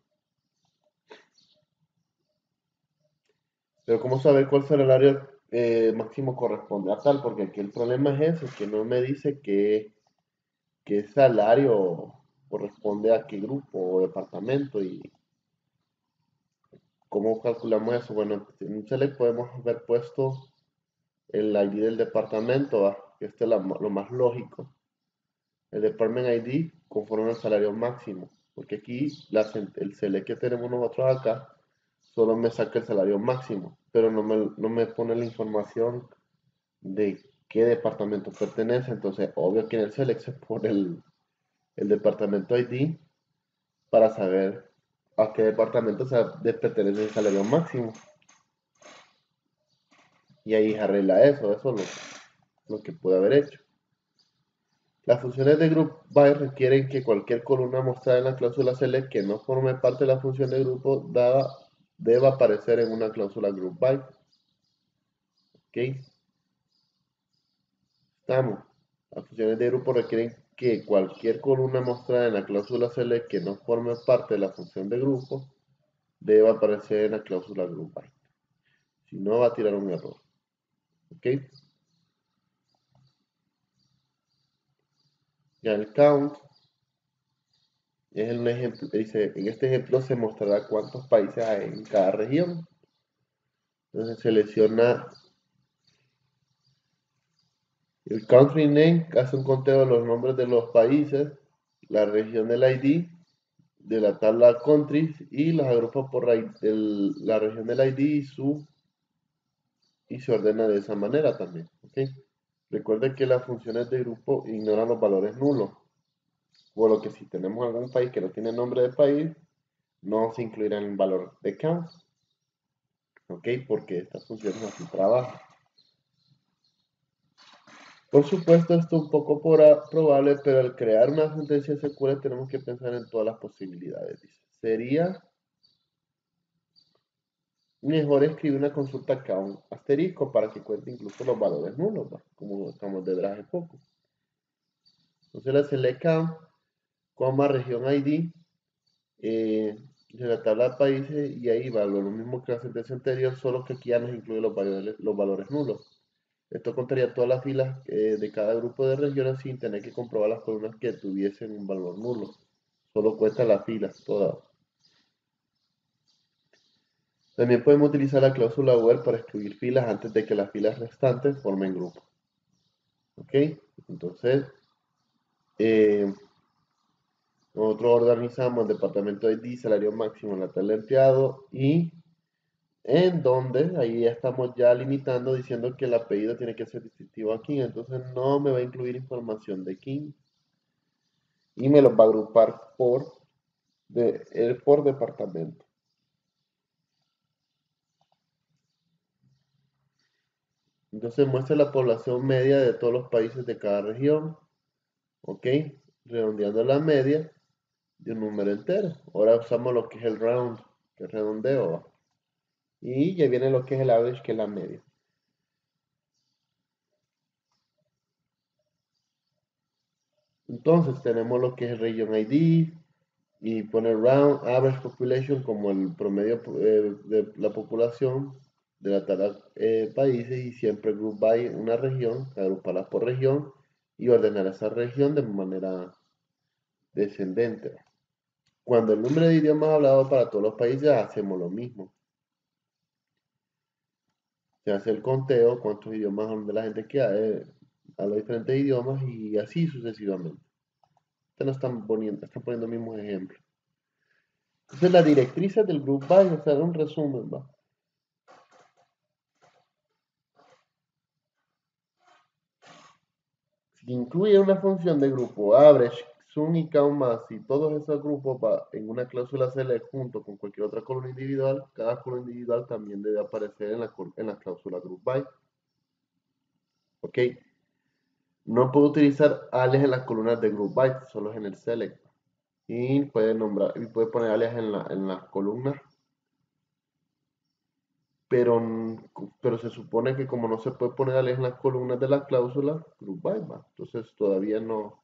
Pero ¿cómo saber cuál salario máximo corresponde a tal? Porque aquí el problema es ese, que no me dice qué salario corresponde a qué grupo o departamento y cómo calculamos eso. Bueno, en un Select podemos haber puesto el ID del departamento, ¿va?, que este es lo más lógico. El Department ID conforme al salario máximo, porque aquí el Select que tenemos nosotros acá solo me saca el salario máximo, pero no me pone la información de qué departamento pertenece. Entonces, obvio que en el Select se pone el departamento ID para saber a qué departamento pertenece el salario máximo. Y ahí arregla eso es lo que pude haber hecho. Las funciones de group by requieren que cualquier columna mostrada en la cláusula select que no forme parte de la función de grupo dada deba aparecer en una cláusula group by. ¿Ok? Estamos. Las funciones de grupo requieren que cualquier columna mostrada en la cláusula select que no forme parte de la función de grupo deba aparecer en la cláusula group by. Si no, va a tirar un error. ¿Ok? Ya el count es un ejemplo. Dice, en este ejemplo se mostrará cuántos países hay en cada región. Entonces selecciona el country name, hace un conteo de los nombres de los países, la región del ID, de la tabla countries, y los agrupa por la región del ID y se ordena de esa manera también. ¿Okay? Recuerden que las funciones de grupo ignoran los valores nulos, por lo que si tenemos algún país que no tiene nombre de país, no se incluirá en el valor de count. ¿Ok? Porque estas funciones así trabajan. Por supuesto, esto es un poco probable, pero al crear una sentencia SQL tenemos que pensar en todas las posibilidades. Dice. Sería mejor escribir una consulta count asterisco para que cuente incluso los valores nulos, ¿va?, como acabamos de ver hace poco. Entonces la select count, región ID, de la tabla de países, y ahí va lo mismo que la sentencia anterior, solo que aquí ya nos incluye los valores nulos. Esto contaría todas las filas de cada grupo de regiones sin tener que comprobar las columnas que tuviesen un valor nulo. Solo cuesta las filas todas. También podemos utilizar la cláusula where para excluir filas antes de que las filas restantes formen grupo. ¿Ok? Entonces, nosotros organizamos el departamento ID, salario máximo, la tabla de empleado, y en donde ahí ya estamos ya limitando diciendo que el apellido tiene que ser distintivo aquí. Entonces no me va a incluir información de quién y me los va a agrupar por departamento. Entonces muestra la población media de todos los países de cada región. ¿Ok? Redondeando la media de un número entero. Ahora usamos lo que es el round, que es redondeo, ¿va? Y ya viene lo que es el average, que es la media. Entonces tenemos lo que es el region ID y pone round average population como el promedio de la población de la tabla países, y siempre group by una región, agruparlas por región y ordenar esa región de manera descendente. Cuando el número de idiomas hablados para todos los países hacemos lo mismo. Se hace el conteo, cuántos idiomas de la gente que a los diferentes idiomas y así sucesivamente. Ustedes no están poniendo mismos ejemplos. Entonces las directrices del group by, o sea, un resumen, ¿va? Si incluye una función de grupo average, sum y count más y todos esos grupos va en una cláusula select junto con cualquier otra columna individual, cada columna individual también debe aparecer en la cláusula group by. ¿Ok? No puedo utilizar alias en las columnas de group by, solo es en el select. Y puede poner alias en las columnas. Pero se supone que como no se puede poner alias en las columnas de la cláusula, group by va. Entonces todavía no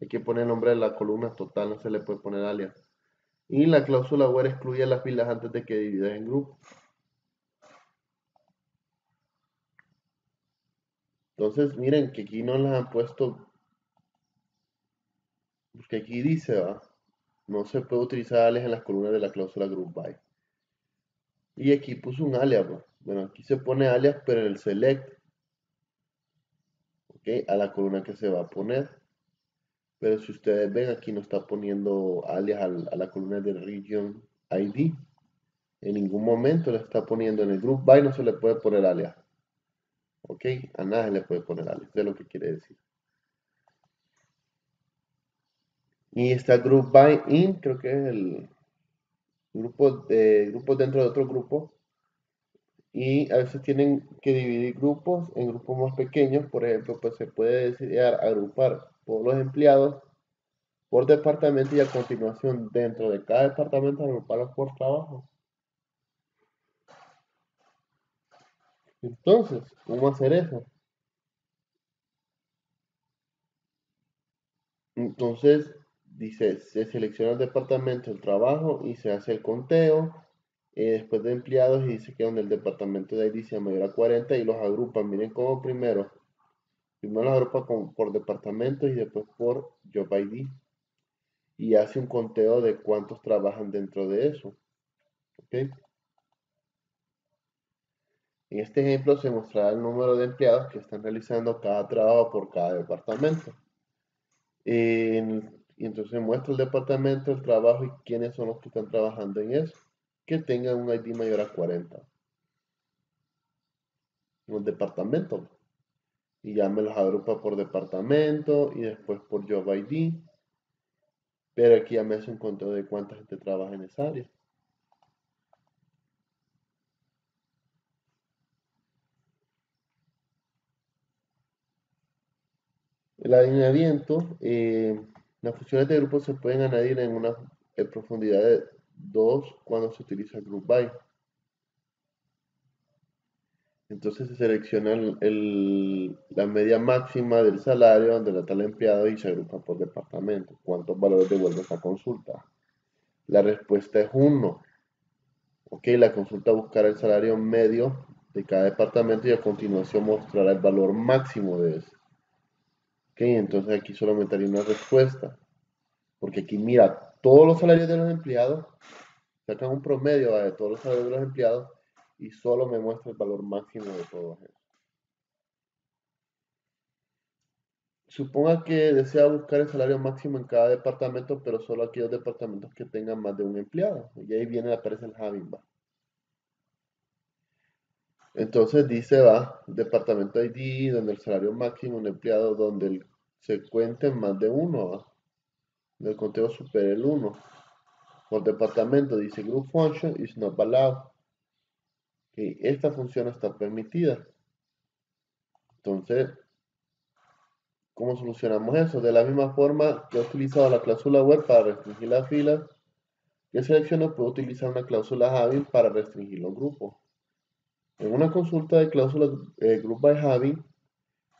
hay que poner el nombre de la columna total, no se le puede poner alias. Y la cláusula where excluye las filas antes de que dividas en grupos. Entonces miren que aquí no las han puesto, porque aquí dice, va, no se puede utilizar alias en las columnas de la cláusula group by. Y aquí puso un alias, va. Bueno, aquí se pone alias, pero en el select, ¿ok? A la columna que se va a poner. Pero si ustedes ven, aquí no está poniendo alias a la columna de region ID. En ningún momento le está poniendo en el group by, no se le puede poner alias. ¿Ok? A nada se le puede poner alias, eso es lo que quiere decir. Y está group by in, creo que es el grupos dentro de otro grupo. Y a veces tienen que dividir grupos en grupos más pequeños. Por ejemplo, pues se puede decidir agrupar todos los empleados por departamento y a continuación dentro de cada departamento agruparlos por trabajo. Entonces, ¿cómo hacer eso? Entonces, dice, se selecciona el departamento, el trabajo y se hace el conteo. Después de empleados y dice que donde el departamento de ID sea mayor a 40 y los agrupa. Miren cómo primero los agrupa por departamento y después por job ID. Y hace un conteo de cuántos trabajan dentro de eso. ¿Ok? En este ejemplo se mostrará el número de empleados que están realizando cada trabajo por cada departamento. Y entonces muestra el departamento, el trabajo y quiénes son los que están trabajando en eso. Que tengan un ID mayor a 40. Un departamento. Y ya me los agrupa por departamento y después por job ID. Pero aquí ya me hace un conteo de cuánta gente trabaja en esa área. El alineamiento, las funciones de grupo se pueden añadir en una profundidad de 2 cuando se utiliza group by. Entonces se selecciona la media máxima del salario de la tal empleado y se agrupa por departamento. ¿Cuántos valores devuelve esta consulta? La respuesta es 1. Ok, la consulta buscará el salario medio de cada departamento y a continuación mostrará el valor máximo de ese. Ok, entonces aquí solo metería una respuesta. Porque aquí mira todos los salarios de los empleados, sacan un promedio de todos los salarios de los empleados y solo me muestra el valor máximo de todos ellos. Suponga que desea buscar el salario máximo en cada departamento, pero solo aquellos departamentos que tengan más de un empleado. Y ahí aparece el having, va. Entonces dice, va, departamento ID, donde el salario máximo de un empleado, donde se cuenten más de uno, va. El conteo supera el 1. Por departamento dice group function is not allowed. Que esta función está permitida. Entonces, ¿cómo solucionamos eso? De la misma forma que he utilizado la cláusula web para restringir las filas, que selecciono puedo utilizar una cláusula having para restringir los grupos. En una consulta de cláusula group by having,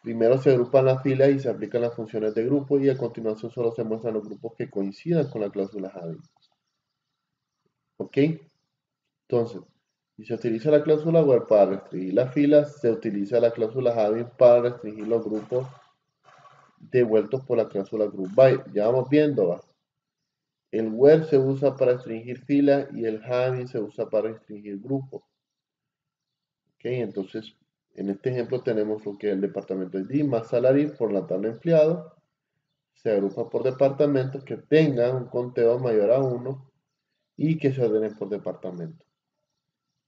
primero se agrupan las filas y se aplican las funciones de grupo y a continuación solo se muestran los grupos que coincidan con la cláusula having. ¿Ok? Entonces, si se utiliza la cláusula where para restringir las filas, se utiliza la cláusula having para restringir los grupos devueltos por la cláusula group by. Ya vamos viendo, ¿va? El where se usa para restringir filas y el having se usa para restringir grupos. ¿Ok? Entonces, En este ejemplo tenemos lo que es el departamento ID más salario por la tabla empleado. Se agrupa por departamentos que tengan un conteo mayor a 1 y que se ordenen por departamento.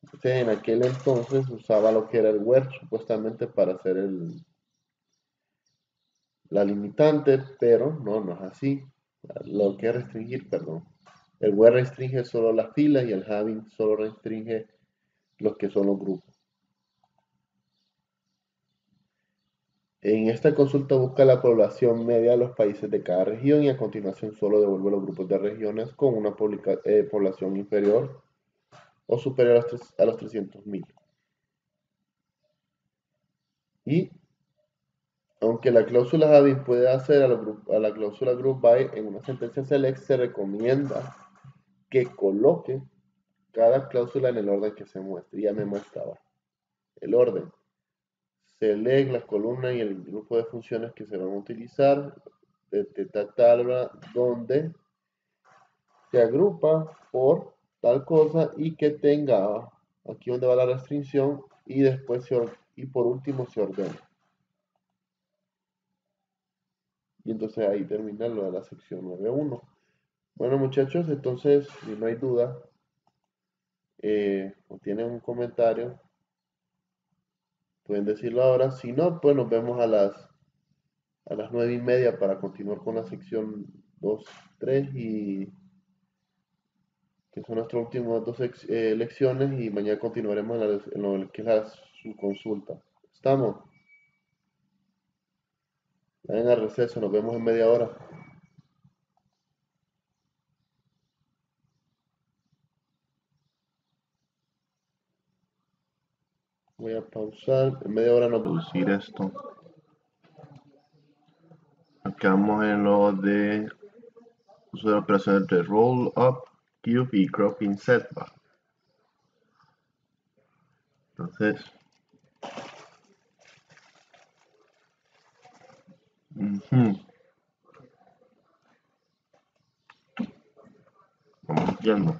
Entonces, en aquel entonces usaba lo que era el where supuestamente para hacer la limitante, pero no es así. Lo que restringir, perdón. El where restringe solo las filas y el having solo restringe los que son los grupos. En esta consulta busca la población media de los países de cada región y a continuación solo devuelve los grupos de regiones con una población inferior o superior a los 300.000. Y aunque la cláusula having puede hacer a la cláusula group by en una sentencia select, se recomienda que coloque cada cláusula en el orden que se muestre. Ya me muestra el orden. Select la columna y el grupo de funciones que se van a utilizar de tal tabla donde se agrupa por tal cosa y que tenga aquí donde va la restricción y después y por último se ordena. Y entonces ahí termina lo de la sección 9.1. Bueno muchachos, entonces si no hay duda o tienen un comentario, pueden decirlo ahora. Si no, pues nos vemos a las 9:30 para continuar con la sección 2, 3 y que son nuestras últimas dos lecciones y mañana continuaremos en lo que es su consulta. ¿Estamos? Vayan al receso, nos vemos en media hora. Voy a pausar, en media hora nos vamos a producir esto. Acabamos en lo de uso de operaciones de roll up, cube y cropping setback. Entonces, vamos viendo.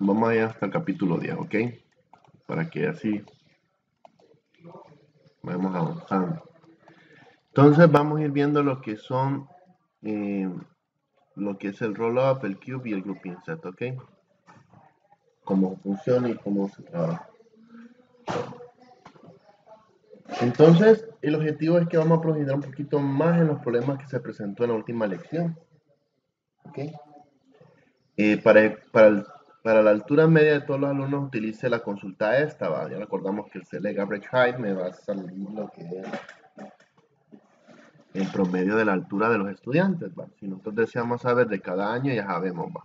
Vamos allá hasta el capítulo 10, ¿ok? Para que así vayamos avanzando. Entonces vamos a ir viendo lo que son lo que es el roll-up, el cube y el grouping set, ¿ok? Cómo funciona y cómo se trabaja. Entonces, el objetivo es que vamos a profundizar un poquito más en los problemas que se presentó en la última lección, ¿ok? Para la altura media de todos los alumnos utilice la consulta esta, ¿va? Ya recordamos que el select average height me va a salir lo que es el promedio de la altura de los estudiantes, ¿va? Si nosotros deseamos saber de cada año, ya sabemos, ¿va?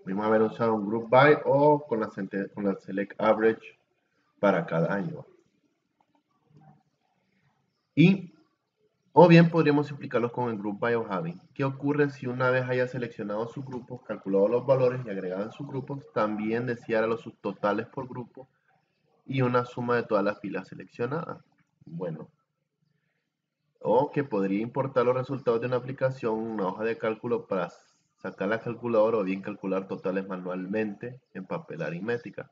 Vamos a haber usado un group by o con la select average para cada año, ¿va? O bien podríamos explicarlos con el group by o having. ¿Qué ocurre si una vez haya seleccionado su grupo, calculado los valores y agregado en sus grupos, también deseara los subtotales por grupo y una suma de todas las filas seleccionadas? Bueno, o que podría importar los resultados de una aplicación, una hoja de cálculo para sacar la calculadora o bien calcular totales manualmente en papel aritmética.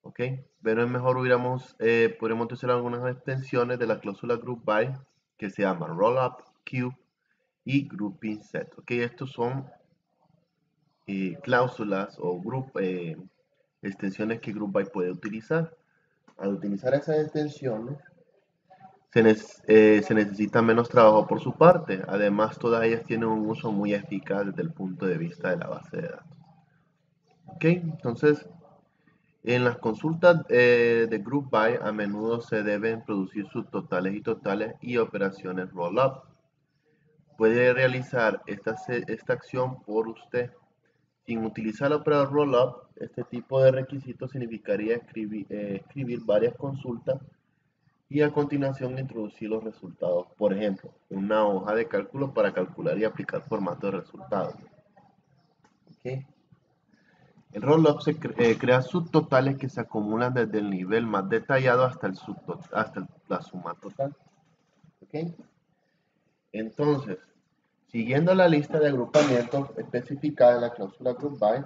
¿Ok? Pero es mejor podríamos utilizar algunas extensiones de la cláusula group by que se llaman rollup, cube y grouping set. ¿Ok? Estos son cláusulas o extensiones que group by puede utilizar. Al utilizar esas extensiones se necesita menos trabajo por su parte. Además, todas ellas tienen un uso muy eficaz desde el punto de vista de la base de datos. ¿Ok? Entonces, en las consultas de group by a menudo se deben producir subtotales y totales y operaciones roll-up. Puede realizar esta acción por usted. Sin utilizar el operador roll-up, este tipo de requisitos significaría escribir varias consultas y a continuación introducir los resultados. Por ejemplo, una hoja de cálculo para calcular y aplicar formato de resultados. ¿Okay? El roll-up crea subtotales que se acumulan desde el nivel más detallado hasta la suma total. ¿Okay? Entonces, Siguiendo la lista de agrupamientos especificada en la cláusula group by,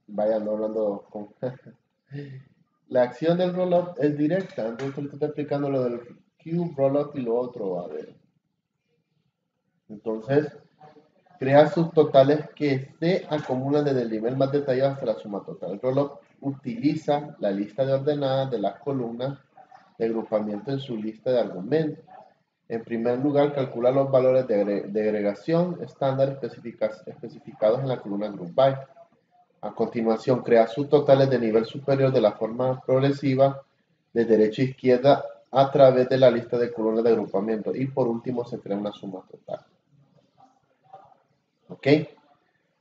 vaya, no hablando con... La acción del rollup es directa, entonces le estoy explicando lo del cube rollup y lo otro, a ver. Entonces, crea subtotales que se acumulan desde el nivel más detallado hasta la suma total. El rollup utiliza la lista de ordenadas de las columnas de agrupamiento en su lista de argumentos. En primer lugar, calcula los valores de agregación estándar especificados en la columna group by. A continuación, crea subtotales de nivel superior de la forma progresiva de derecha a izquierda a través de la lista de columnas de agrupamiento. Y por último, se crea una suma total. ¿Ok?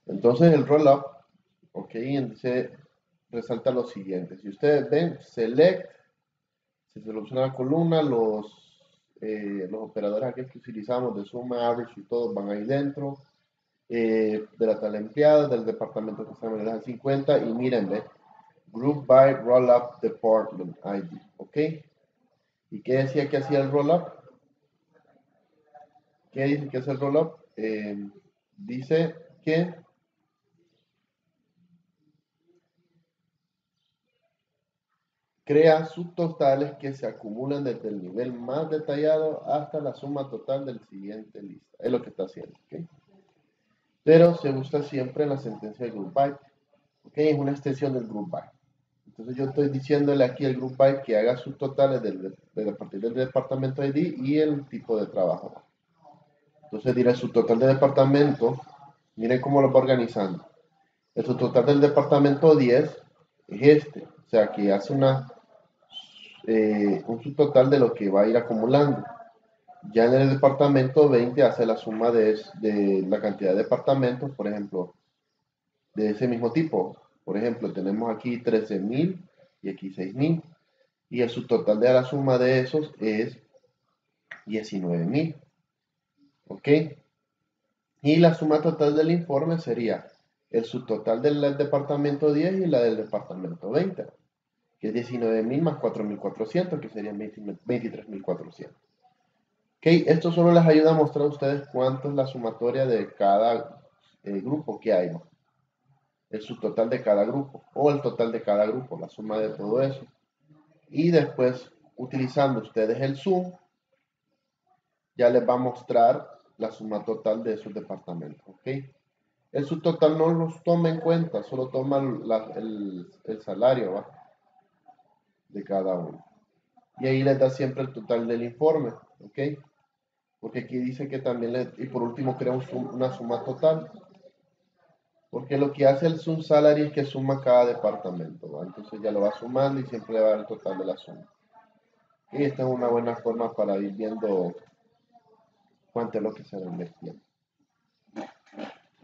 Entonces el rollup, ok, entonces resalta lo siguiente. Si ustedes ven, select, se selecciona la columna, los operadores aquí que utilizamos de suma, average y todos van ahí dentro. De la tabla empleada, del departamento que está en el 50 y miren, ve, Group by Rollup Department ID, ¿ok? ¿Y qué decía que hacía el rollup? ¿Qué dice que hace el rollup? Dice que crea subtotales que se acumulan desde el nivel más detallado hasta la suma total del siguiente lista. Es lo que está haciendo, ¿ok? Pero se usa siempre en la sentencia de group by, ¿ok? Es una extensión del group by. Entonces yo estoy diciéndole aquí al group by que haga subtotales a partir del departamento ID y el tipo de trabajo. Entonces diré subtotal de departamento, miren cómo lo va organizando. El subtotal del departamento 10 es este, o sea que hace un subtotal de lo que va a ir acumulando. Ya en el departamento 20 hace la suma de la cantidad de departamentos, por ejemplo, de ese mismo tipo. Por ejemplo, tenemos aquí 13.000 y aquí 6.000. Y el subtotal de la suma de esos es 19.000. ¿Ok? Y la suma total del informe sería el subtotal del departamento 10 y la del departamento 20, que es 19.000 más 4.400, que serían 23.400. Ok, esto solo les ayuda a mostrar a ustedes cuánto es la sumatoria de cada grupo que hay, ¿no? El subtotal de cada grupo o el total de cada grupo, la suma de todo eso. Y después, utilizando ustedes el sum, ya les va a mostrar la suma total de esos departamentos, ¿ok? El subtotal no los toma en cuenta, solo toma el salario, ¿va? De cada uno. Y ahí les da siempre el total del informe, ¿ok? Porque aquí dice que también, y por último crea una suma total. Porque lo que hace el sum salary es que suma cada departamento, ¿va? Entonces ya lo va sumando y siempre le va a dar el total de la suma. Y esta es una buena forma para ir viendo cuánto es lo que se va invirtiendo.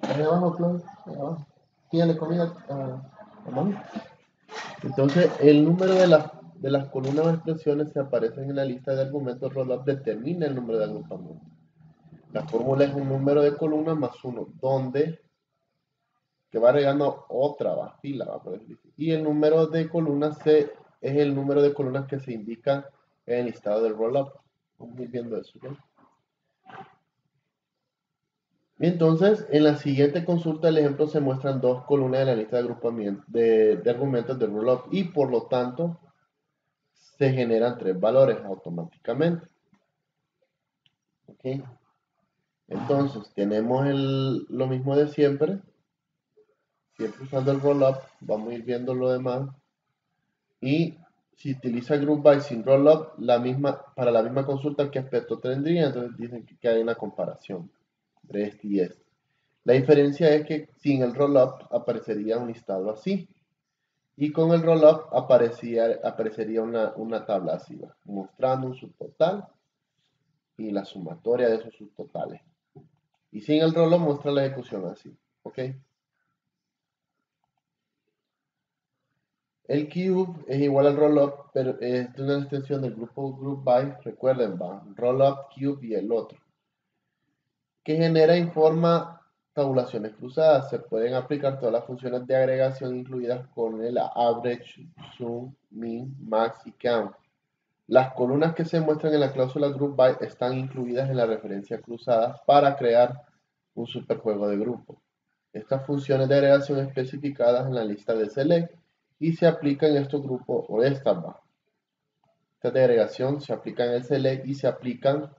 Ahí abajo, Claude, ahí abajo. Pídale comida a mami. Entonces, el número de las columnas o expresiones que aparecen en la lista de argumentos rollup determina el número de agrupamiento. La fórmula es un número de columnas más uno, donde que va agregando otra fila, ¿va? Por decir. Y el número de columnas es el número de columnas que se indica en el listado del rollup. Vamos a ir viendo eso, ¿no? Entonces, en la siguiente consulta del ejemplo se muestran dos columnas de la lista de agrupamiento de argumentos del rollup y por lo tanto se generan tres valores automáticamente. ¿Ok? Entonces, tenemos lo mismo de siempre. Siempre usando el rollup, vamos a ir viendo lo demás. Y si utiliza group by sin rollup, para la misma consulta, ¿qué aspecto tendría? Entonces dicen que hay una comparación entre este y este. La diferencia es que sin el rollup aparecería un listado así. Y con el rollup aparecería una tabla así, ¿va? Mostrando un subtotal y la sumatoria de esos subtotales. Y sin el rollup muestra la ejecución así. ¿Ok? El cube es igual al rollup, pero es una extensión del grupo group by. Recuerden, va rollup, cube y el otro. Que genera y forma tabulaciones cruzadas. Se pueden aplicar todas las funciones de agregación incluidas con el average, sum, min, max y count. Las columnas que se muestran en la cláusula group by están incluidas en la referencia cruzada para crear un superjuego de grupo. Estas funciones de agregación especificadas en la lista de select y se aplican en estos grupos o estas de agregación se aplican en el select y se aplican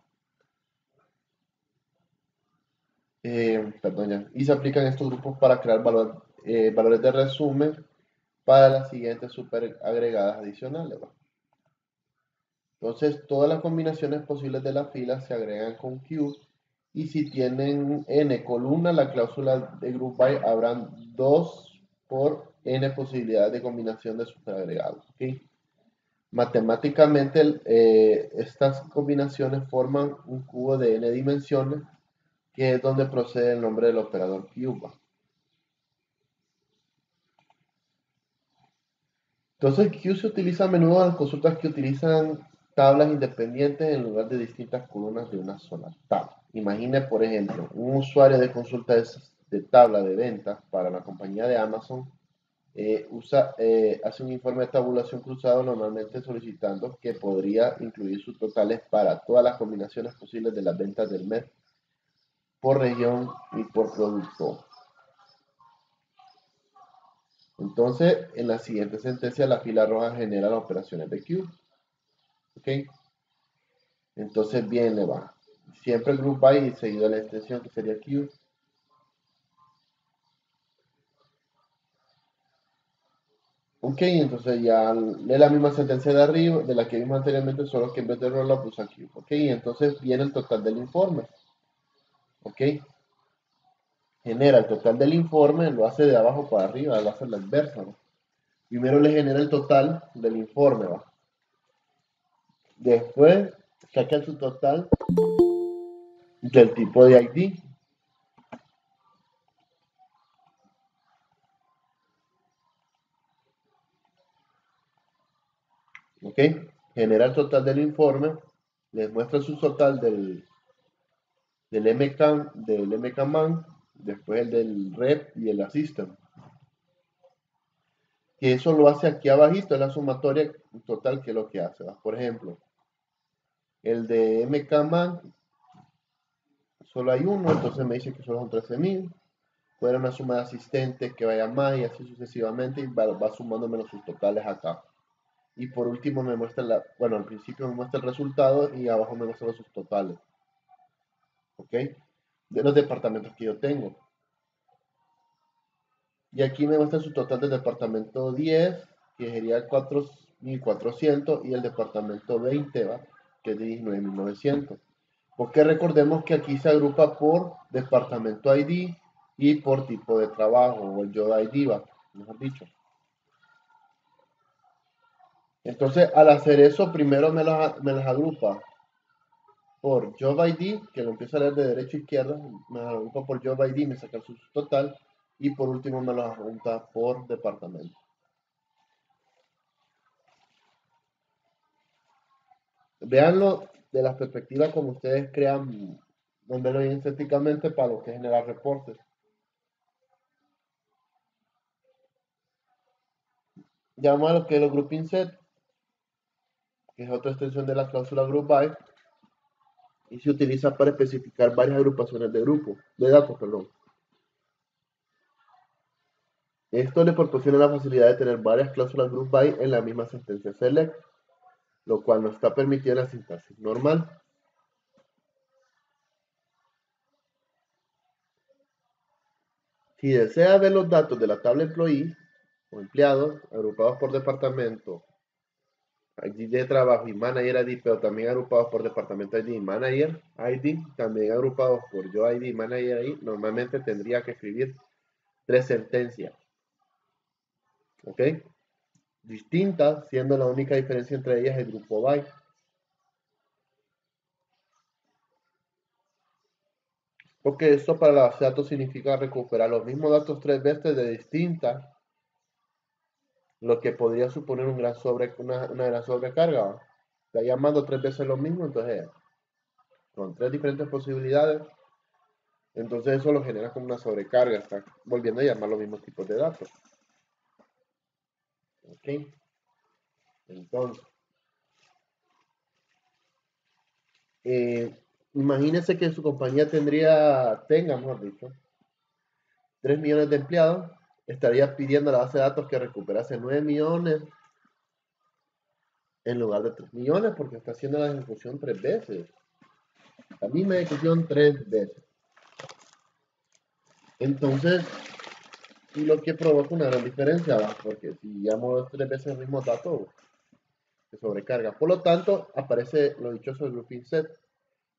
estos grupos para crear valores de resumen para las siguientes super agregadas adicionales. Entonces, todas las combinaciones posibles de la fila se agregan con Q y si tienen n columnas, la cláusula de group by habrán 2 por n posibilidades de combinación de superagregados. ¿Okay? Matemáticamente, estas combinaciones forman un cubo de n dimensiones, que es donde procede el nombre del operador Q. Entonces, Q se utiliza a menudo en las consultas que utilizan tablas independientes en lugar de distintas columnas de una sola tabla. Imagine, por ejemplo, un usuario de consulta de tabla de ventas para la compañía de Amazon hace un informe de tabulación cruzado, normalmente solicitando que podría incluir sus totales para todas las combinaciones posibles de las ventas del mes por región y por producto. Entonces, en la siguiente sentencia, la fila roja genera las operaciones de Q. ¿Ok? Entonces viene, siempre group by seguido de la extensión que sería Q. Ok, entonces ya lee la misma sentencia de arriba, de la que vimos anteriormente, solo que en vez de rollup usa Q. Ok, entonces viene el total del informe. Ok, genera el total del informe, lo hace de abajo para arriba, lo hace la inversa. ¿No? Primero le genera el total del informe. Después saca su total del tipo de ID. Ok, genera el total del informe, les muestra su total del MKman, después el del rep y el assistant. Que eso lo hace aquí abajito, es la sumatoria total que es lo que hace. Por ejemplo, el de MKman solo hay uno, entonces me dice que solo son 13.000. Puede una suma de asistentes que vaya más y así sucesivamente y va sumándome sus totales acá. Y por último me muestra al principio me muestra el resultado y abajo me muestra sus totales. ¿Ok? De los departamentos que yo tengo. Y aquí me muestra su total del departamento 10, que sería 4.400, y el departamento 20, que es de 19.900. Porque recordemos que aquí se agrupa por departamento ID y por tipo de trabajo, o el job ID, mejor dicho. Entonces, al hacer eso, primero me las agrupa por Job ID, que lo empiezo a leer de derecha a izquierda, me las agrupa por Job ID, me saca su total, y por último me las junta por departamento. Véanlo de la perspectiva como ustedes crean, donde lo ven estéticamente para lo que es generar reportes. Llamo a lo que es los grouping set, que es otra extensión de la cláusula group by, y se utiliza para especificar varias agrupaciones de datos, perdón. Esto le proporciona la facilidad de tener varias cláusulas group by en la misma sentencia select, lo cual no está permitido en la sintaxis normal. Si desea ver los datos de la tabla employee o empleados agrupados por departamento, ID de trabajo y Manager ID, pero también agrupados por departamento ID y Manager ID, también agrupados por Yo ID y Manager ID, normalmente tendría que escribir 3 sentencias. ¿Ok? Distintas, siendo la única diferencia entre ellas el grupo by. Porque esto para la base de datos significa recuperar los mismos datos 3 veces de distintas, lo que podría suponer una gran sobrecarga. Está llamando 3 veces lo mismo, entonces con 3 diferentes posibilidades, entonces eso lo genera como una sobrecarga, está volviendo a llamar los mismos tipos de datos. Ok, entonces eh, imagínense que su compañía tenga, mejor dicho, 3 millones de empleados, estaría pidiendo a la base de datos que recuperase 9 millones en lugar de 3 millones porque está haciendo la ejecución 3 veces. La misma ejecución 3 veces. Entonces, y lo que provoca una gran diferencia, ¿va? Porque si llamo 3 veces el mismo dato, se sobrecarga. Por lo tanto, aparece lo dichoso del grouping set,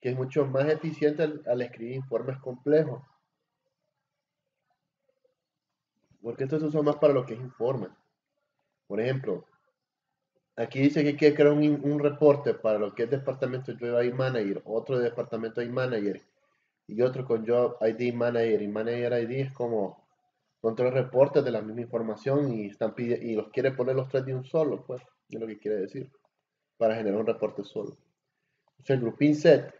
que es mucho más eficiente al escribir informes complejos. Porque esto se usa más para lo que es informe. Por ejemplo, aquí dice que hay que crear un reporte para lo que es departamento Job ID Manager, otro de departamento ID Manager y otro con Job ID Manager y Manager ID es como son tres reportes de la misma información y los quiere poner los tres de un solo, pues, es lo que quiere decir, para generar un reporte solo. Entonces el grouping set,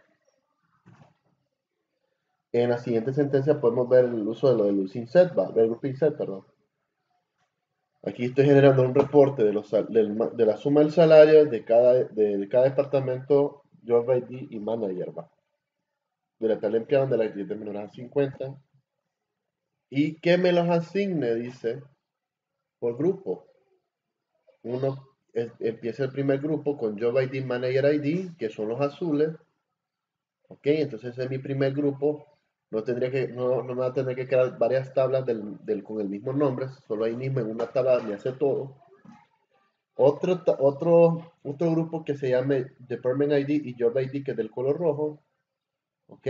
en la siguiente sentencia podemos ver el uso de lo del using set, del grouping set, perdón. Aquí estoy generando un reporte de la suma del salario de cada departamento, Job ID y Manager, ¿va? De la tal empleado de la cliente menor a 50. Y que me los asigne, dice, por grupo. Empieza el primer grupo con Job ID, Manager ID, que son los azules. Ok, entonces ese es mi primer grupo. No me va a tener que crear varias tablas con el mismo nombre, solo ahí mismo en una tabla me hace todo. Otro grupo que se llame Department ID y Job ID, que es del color rojo. Ok.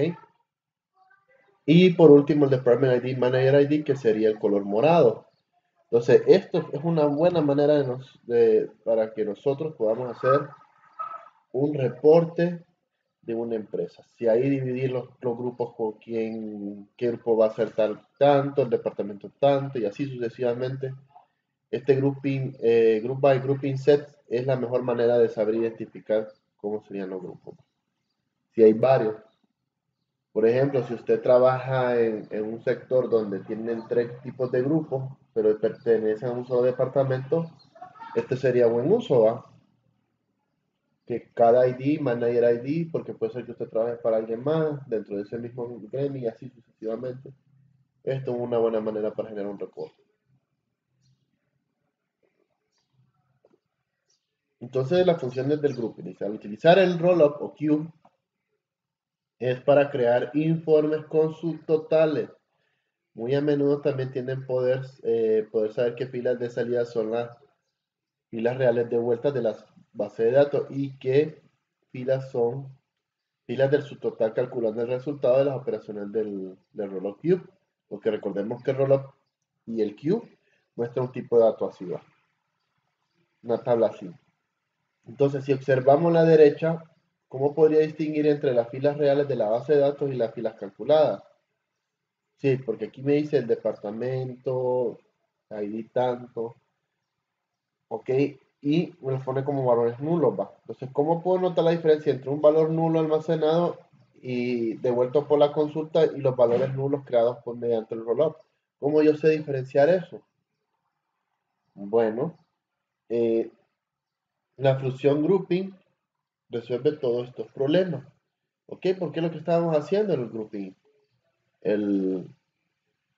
Y por último el Department ID, Manager ID, que sería el color morado. Entonces, esto es una buena manera para que nosotros podamos hacer un reporte de una empresa. Si ahí dividir los grupos por qué grupo va a ser tanto, el departamento tanto, y así sucesivamente. Este group by grouping set es la mejor manera de saber identificar cómo serían los grupos. Si hay varios. Por ejemplo, si usted trabaja en un sector donde tienen 3 tipos de grupos, pero pertenecen a un solo departamento, este sería buen uso, ¿va? Que cada ID, Manager ID, porque puede ser que usted trabaje para alguien más dentro de ese mismo gremio y así sucesivamente. Esto es una buena manera para generar un reporte. Entonces, las funciones del grupo, al utilizar el rollup o queue, es para crear informes con subtotales. Muy a menudo también tienen poder saber qué filas de salida son las filas reales de vuelta de las bases de datos y qué filas son filas del subtotal calculando el resultado de las operaciones del rollup queue. Porque recordemos que el rollup y el queue muestra un tipo de dato así, ¿va? Una tabla así. Entonces, si observamos la derecha, ¿cómo podría distinguir entre las filas reales de la base de datos y las filas calculadas? Sí, porque aquí me dice el departamento, ID tanto, ok, y me los pone como valores nulos, va. Entonces, ¿cómo puedo notar la diferencia entre un valor nulo almacenado y devuelto por la consulta y los valores nulos creados mediante el rollup? ¿Cómo yo sé diferenciar eso? Bueno, eh, la función grouping resuelve todos estos problemas. ¿Ok? Porque es lo que estábamos haciendo en el grouping. El,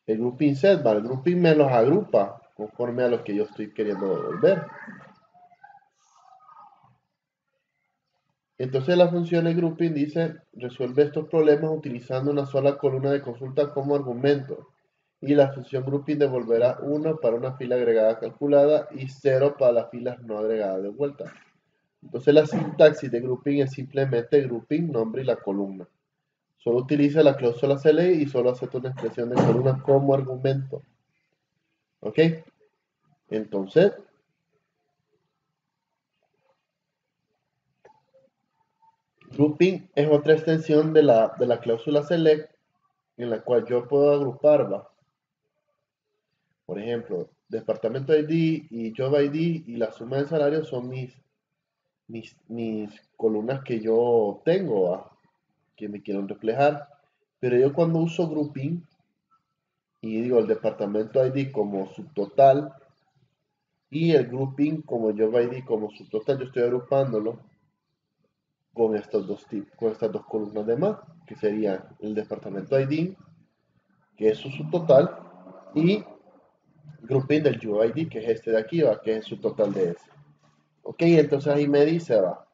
el grouping set, ¿va? El grouping me los agrupa conforme a lo que yo estoy queriendo devolver. Entonces la función de grouping dice, resuelve estos problemas utilizando una sola columna de consulta como argumento. Y la función grouping devolverá 1 para una fila agregada calculada y 0 para las filas no agregadas de vuelta. Entonces la sintaxis de grouping es simplemente grouping, nombre y la columna. Solo utiliza la cláusula CLI y solo acepta una expresión de columna como argumento. ¿Ok? Entonces, grouping es otra extensión de la cláusula select en la cual yo puedo agrupar, ¿va? Por ejemplo, departamento ID y job ID y la suma de salario son mis columnas que yo tengo, ¿va? Que me quieren reflejar. Pero yo cuando uso grouping y digo el departamento ID como subtotal y el grouping como job ID como subtotal, yo estoy agrupándolo. con con estas dos columnas de más, que serían el departamento ID, que es su subtotal, y grouping del UID, que es este de aquí, ¿va? Que es su total de ese. Ok, entonces ahí me dice, va,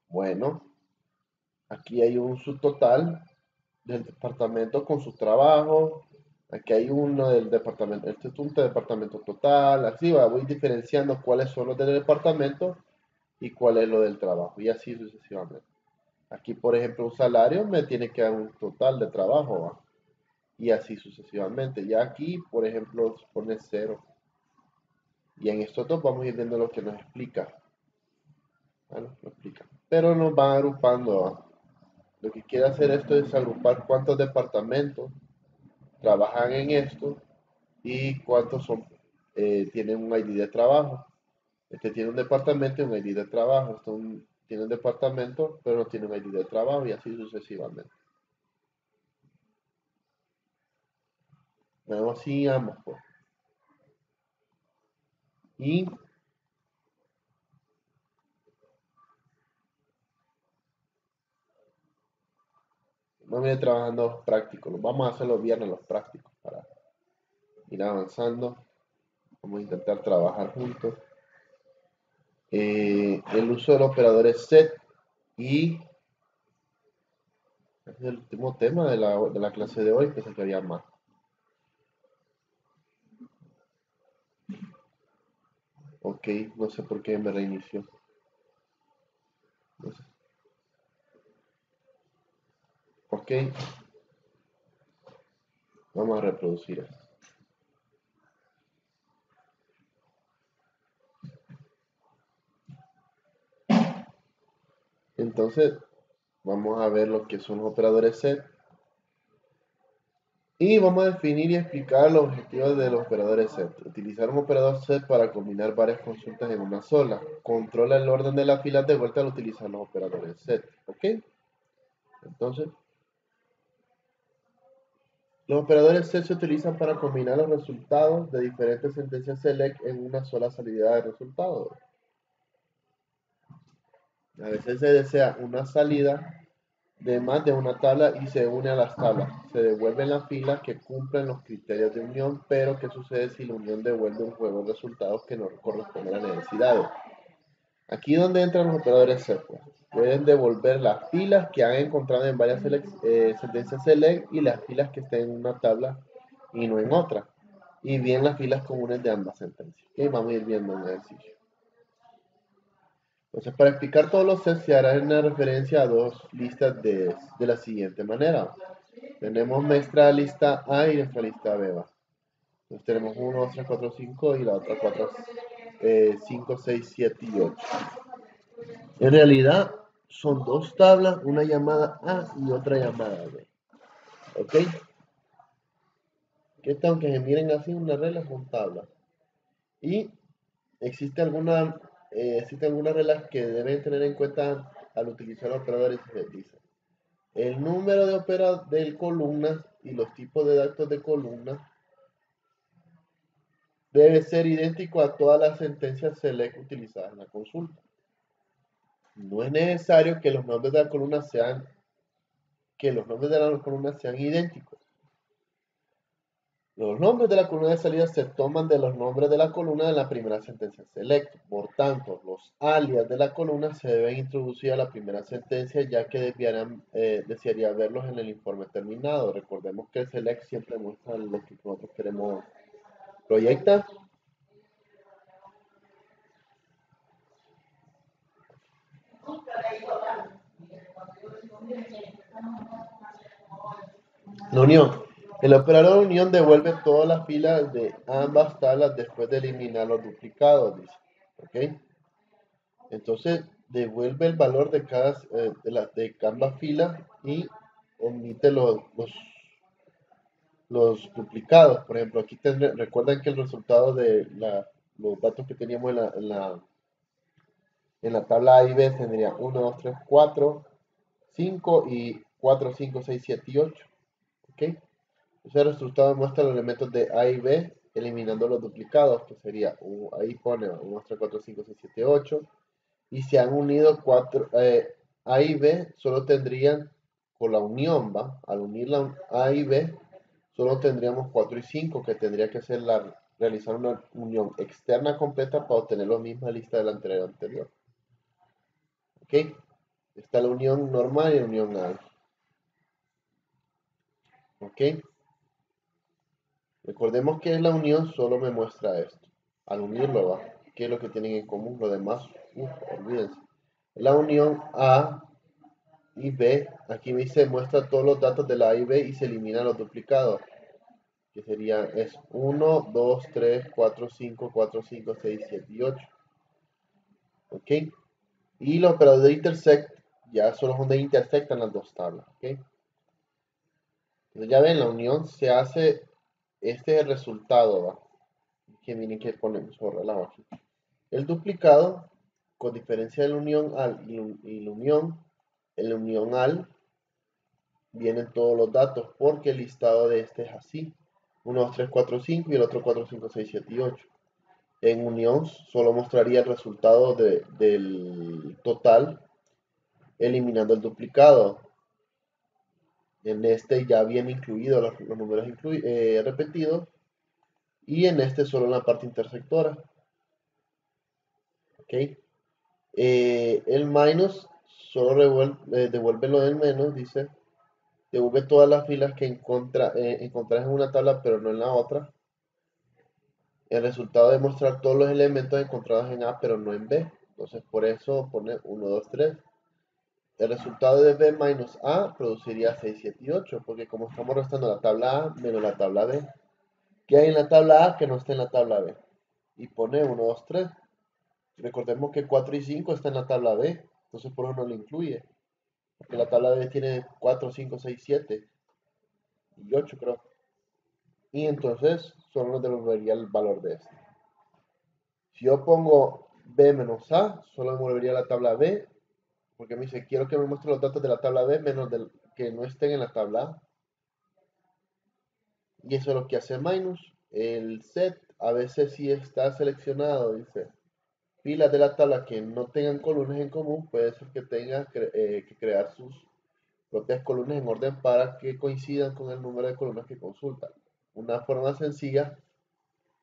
bueno, aquí hay un subtotal del departamento con su trabajo. Aquí hay uno del departamento, este es un departamento total, así va, voy diferenciando cuáles son los del departamento y cuál es lo del trabajo, y así sucesivamente. Aquí, por ejemplo, un salario me tiene que dar un total de trabajo, ¿va? Y así sucesivamente. Ya aquí, por ejemplo, pone 0. Y en estos dos vamos a ir viendo lo que nos explica. Bueno, lo explica. Pero nos van agrupando, ¿va? Lo que quiere hacer esto es agrupar cuántos departamentos trabajan en esto y cuántos tienen un ID de trabajo. Este tiene un departamento y un ID de trabajo. Tiene un departamento, pero no tiene un ID de trabajo y así sucesivamente. Vemos así ambos, pues. Y vamos a ir trabajando los prácticos. Vamos a hacer los viernes los prácticos para ir avanzando. Vamos a intentar trabajar juntos. El uso del operador es set y es el último tema de la clase de hoy, pensé que había más. Ok, no sé por qué me reinició. No sé. Ok, vamos a reproducir esto. Entonces, vamos a ver lo que son los operadores set. Y vamos a definir y explicar los objetivos de los operadores set. Utilizar un operador set para combinar varias consultas en una sola. Controla el orden de las filas de vuelta al utilizar los operadores set. ¿Ok? Entonces, los operadores set se utilizan para combinar los resultados de diferentes sentencias select en una sola salida de resultados. A veces se desea una salida de más de una tabla y se une a las tablas. Se devuelven las filas que cumplen los criterios de unión, pero ¿qué sucede si la unión devuelve un juego de resultados que no corresponde a las necesidades? Aquí donde entran los operadores set, pues. Pueden devolver las filas que han encontrado en varias sentencias select y las filas que estén en una tabla y no en otra. Y bien las filas comunes de ambas sentencias. ¿Okay? Vamos a ir viendo un ejercicio. Entonces, para explicar todos los sets se hará una referencia a dos listas de la siguiente manera. Tenemos nuestra lista A y nuestra lista B. Entonces tenemos 1, 2, 3, 4, 5 y la otra 4, 5, 6, 7 y 8. En realidad son dos tablas, una llamada A y otra llamada B. ¿Ok? Que aunque se miren así, una regla son tablas. Y existen algunas reglas que deben tener en cuenta al utilizar los operadores y se dice. El número de columnas y los tipos de datos de columnas debe ser idéntico a todas las sentencias select utilizadas en la consulta. No es necesario que los nombres de la columna sean idénticos. Los nombres de la columna de salida se toman de los nombres de la columna de la primera sentencia select. Por tanto, los alias de la columna se deben introducir a la primera sentencia, ya que desearía verlos en el informe terminado. Recordemos que el select siempre muestra lo que nosotros queremos proyectar. La unión. El operador de unión devuelve todas las filas de ambas tablas después de eliminar los duplicados, dice. ¿Ok? Entonces, devuelve el valor de de ambas filas y omite los duplicados. Por ejemplo, aquí recuerden que el resultado de los datos que teníamos en la tabla A y B tendría 1, 2, 3, 4, 5 y 4, 5, 6, 7 y 8. ¿Ok? Ese resultado muestra los elementos de A y B eliminando los duplicados, que sería, ahí pone 1, 2, 3, 4, 5, 6, 7, 8. Y se han unido A y B solo tendrían, con la unión, ¿va? Al unir la A y B, solo tendríamos 4 y 5, que tendría que ser realizar una unión externa completa para obtener la misma lista de la anterior. ¿Ok? Está la unión normal y la unión A. ¿Ok? Recordemos que la unión solo me muestra esto. Al unirlo, ¿va? ¿Qué es lo que tienen en común? Lo demás, olvídense. La unión A y B, aquí me dice muestra todos los datos de la A y B y se eliminan los duplicados. Que sería, es 1, 2, 3, 4, 5, 4, 5, 6, 7 y 8. ¿Ok? Y los operadores de intersect ya son los donde intersectan las dos tablas. ¿Ok? Entonces ya ven, la unión se hace, este es el resultado, ¿va? Que miren que ponemos por relajo aquí. El duplicado, con diferencia de la unión al y la unión, en la unión al vienen todos los datos, porque el listado de este es así. 1, 2, 3, 4, 5 y el otro 4, 5, 6, 7 y 8. En unión solo mostraría el resultado del total, eliminando el duplicado. En este ya viene incluido los números repetidos y en este solo la parte intersectora. ¿Ok? El minus solo devuelve lo del menos, dice. Devuelve todas las filas que encontrás en una tabla pero no en la otra. El resultado de mostrar todos los elementos encontrados en A pero no en B. Entonces por eso pone 1, 2, 3. El resultado de B menos A produciría 6, 7 y 8, porque como estamos restando la tabla A menos la tabla B, ¿qué hay en la tabla A que no está en la tabla B? Y pone 1, 2, 3. Recordemos que 4 y 5 está en la tabla B, entonces por eso no lo incluye. Porque la tabla B tiene 4, 5, 6, 7 y 8 creo. Y entonces solo nos devolvería el valor de este. Si yo pongo B menos A, solo me devolvería la tabla B, porque me dice, quiero que me muestre los datos de la tabla B menos que no estén en la tabla A. Y eso es lo que hace minus. El set a veces si está seleccionado, dice, filas de la tabla que no tengan columnas en común, puede ser que tenga que crear sus propias columnas en orden para que coincidan con el número de columnas que consultan. Una forma sencilla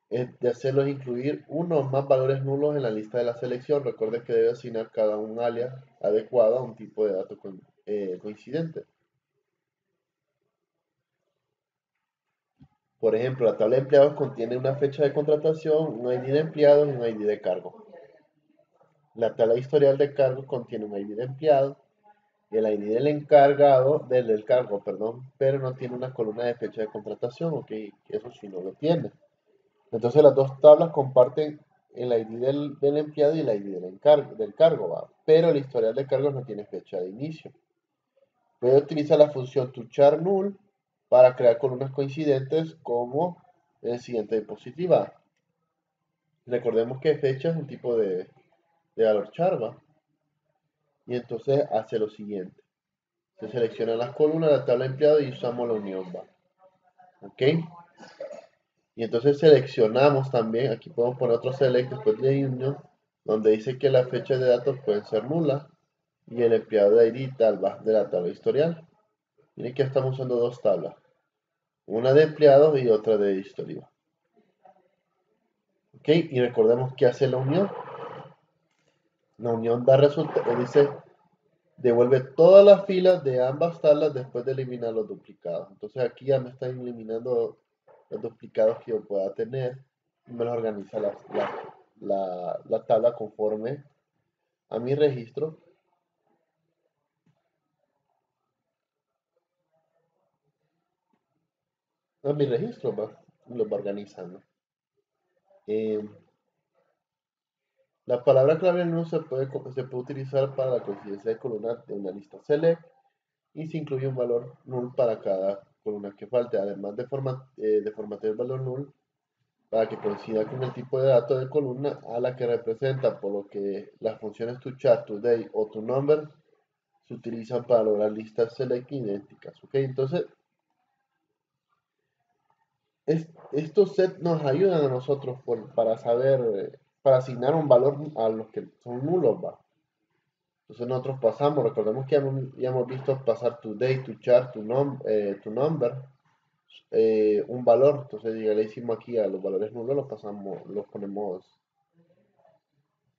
es de hacerlo es incluir uno o más valores nulos en la lista de la selección. Recuerde que debe asignar cada un alias adecuado a un tipo de dato coincidente. Por ejemplo, la tabla de empleados contiene una fecha de contratación, un ID de empleados y un ID de cargo. La tabla de historial de cargos contiene un ID de empleado y el ID del encargado, del cargo, perdón, pero no tiene una columna de fecha de contratación, ok, eso sí no lo tiene. Entonces las dos tablas comparten el ID del empleado y el ID del cargo, ¿va? Pero el historial de cargos no tiene fecha de inicio. Puede utilizar la función toCharNull para crear columnas coincidentes como el siguiente diapositiva. Recordemos que fecha es un tipo de valor char, ¿va? Y entonces hace lo siguiente. Se seleccionan las columnas de la tabla de empleado y usamos la unión, ¿va? ¿Ok? Y entonces seleccionamos también, aquí podemos poner otro select después de union, donde dice que las fechas de datos pueden ser nulas y el empleado de ID tal va de la tabla historial. Miren que estamos usando dos tablas, una de empleados y otra de historial. ¿Ok? Y recordemos que hace la unión. La unión da resultado, dice, devuelve todas las filas de ambas tablas después de eliminar los duplicados. Entonces aquí ya me están eliminando los duplicados que yo pueda tener y me los organiza la tabla conforme a mi registro. A mi registro los va organizando. La palabra clave no se puede utilizar para la coincidencia de columnas de una lista select y se incluye un valor null para cada columna que falte, además de formatear el valor null para que coincida con el tipo de dato de columna a la que representa, por lo que las funciones toChar, toDate o toNumber se utilizan para lograr listas select idénticas. ¿Ok? Entonces, estos sets nos ayudan a nosotros para saber, para asignar un valor a los que son nulos, ¿va? Entonces nosotros pasamos, recordemos que ya hemos visto pasar to date, to chart, to number, un valor. Entonces ya le hicimos aquí a los valores nulos, los pasamos, los ponemos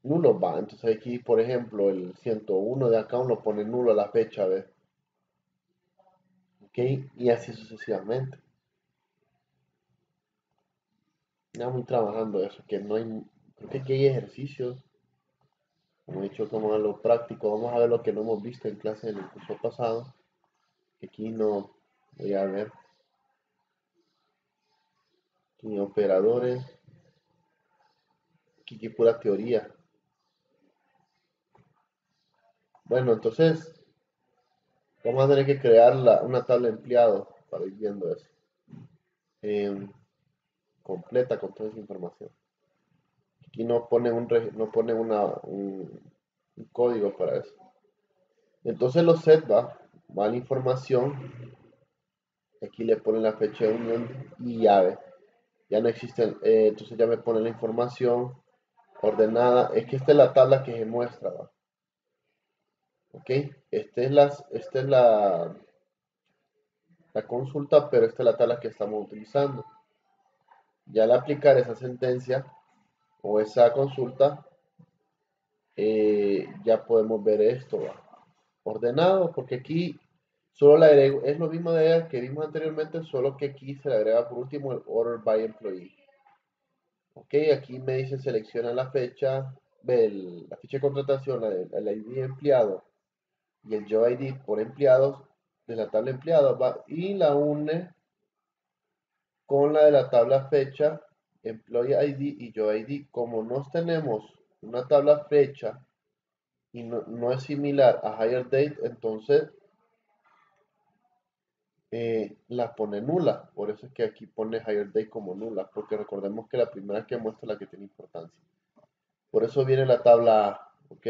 nulos, va. Entonces aquí, por ejemplo, el 101 de acá uno pone nulo a la fecha, ¿ves? ¿Ok? Y así sucesivamente. Ya vamos trabajando eso, que no hay, creo que aquí hay ejercicios, como he dicho, como a lo práctico. Vamos a ver lo que no hemos visto en clase en el curso pasado, que aquí no voy a ver. Aquí operadores, aquí pura teoría. Bueno, entonces vamos a tener que crear una tabla de empleados para ir viendo eso. Completa con toda esa información. Aquí no ponen no ponen un código para eso. Entonces los set va la información. Aquí le ponen la fecha de unión y llave. Ya no existen, entonces ya me pone la información ordenada. Es que esta es la tabla que se muestra, ¿va? Ok, esta es la consulta, pero esta es la tabla que estamos utilizando. Ya al aplicar esa sentencia o esa consulta, ya podemos ver esto, ¿va? Ordenado, porque aquí solo le agrego, es lo mismo que vimos anteriormente, solo que aquí se le agrega por último el order by employee. Ok, aquí me dice selecciona la fecha, la ficha de contratación, el ID de empleado y el Job ID por empleados de la tabla empleados, ¿va? Y la une con la de la tabla fecha, employee ID y Job ID. Como no tenemos una tabla fecha y no es similar a hire date, entonces la pone nula. Por eso es que aquí pone hire date como nula, porque recordemos que la primera que muestra es la que tiene importancia. Por eso viene la tabla A, ¿ok?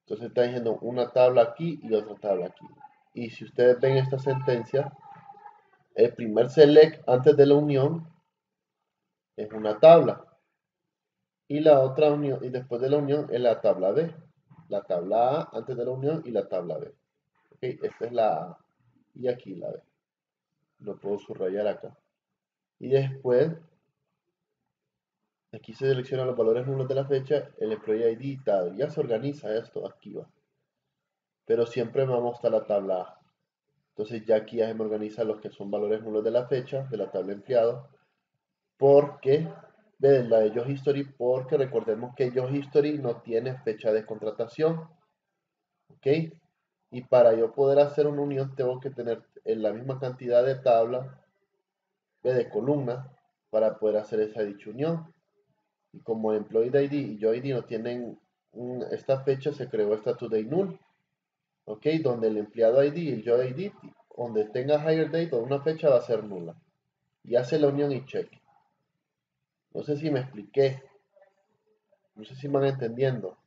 Entonces está diciendo una tabla aquí y otra tabla aquí. Y si ustedes ven esta sentencia, el primer select antes de la unión es una tabla. Y la otra unión, y después de la unión es la tabla B. La tabla A antes de la unión y la tabla B. ¿Ok? Esta es la A. Y aquí la B. Lo puedo subrayar acá. Y después, aquí se seleccionan los valores nulos de la fecha, el employee ID y tal. Ya se organiza esto, aquí va. Pero siempre vamos a mostrar la tabla A. Entonces ya aquí ya se me organizan los que son valores nulos de la fecha, de la tabla empleado, porque, de la de Job History, porque recordemos que Job History no tiene fecha de contratación, ¿ok? Y para yo poder hacer una unión tengo que tener la misma cantidad de tablas, de columnas, para poder hacer esa dicha unión. Y como Employee ID y Job ID no tienen esta fecha, se creó esta Today Null, ¿ok? Donde el empleado ID y el Job ID, donde tenga hire date o una fecha, va a ser nula. Y hace la unión y check. No sé si me expliqué. No sé si me van entendiendo.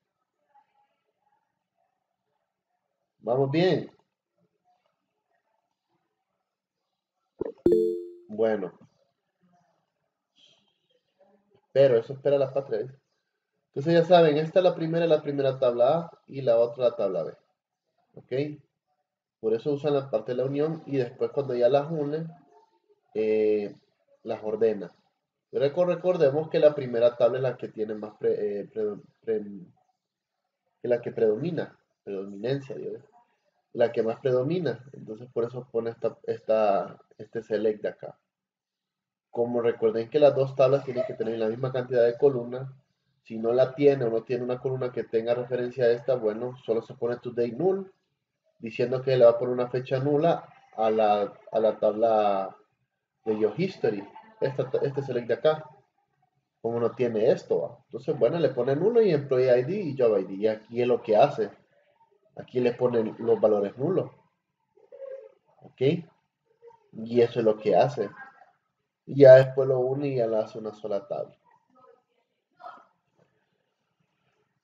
Vamos bien. Bueno, pero eso espera la patria, ¿eh? Entonces ya saben, esta es la primera tabla A y la otra la tabla B. ¿Ok? Por eso usan la parte de la unión y después cuando ya las unen, las ordena. Recordemos que la primera tabla es la que tiene más que la que predomina, predominancia, Dios, la que más predomina. Entonces por eso pone este select de acá. Como recuerden que las dos tablas tienen que tener la misma cantidad de columnas, si no la tiene o no tiene una columna que tenga referencia a esta, bueno, solo se pone today null, diciendo que le va a poner una fecha nula a la tabla de Your History, este select de acá. Como no tiene esto, ¿va? Entonces, bueno, le pone nulo y Employee ID y Job ID. Y aquí es lo que hace. Aquí le ponen los valores nulos. ¿Ok? Y eso es lo que hace. Y ya después lo une y ya le hace una sola tabla.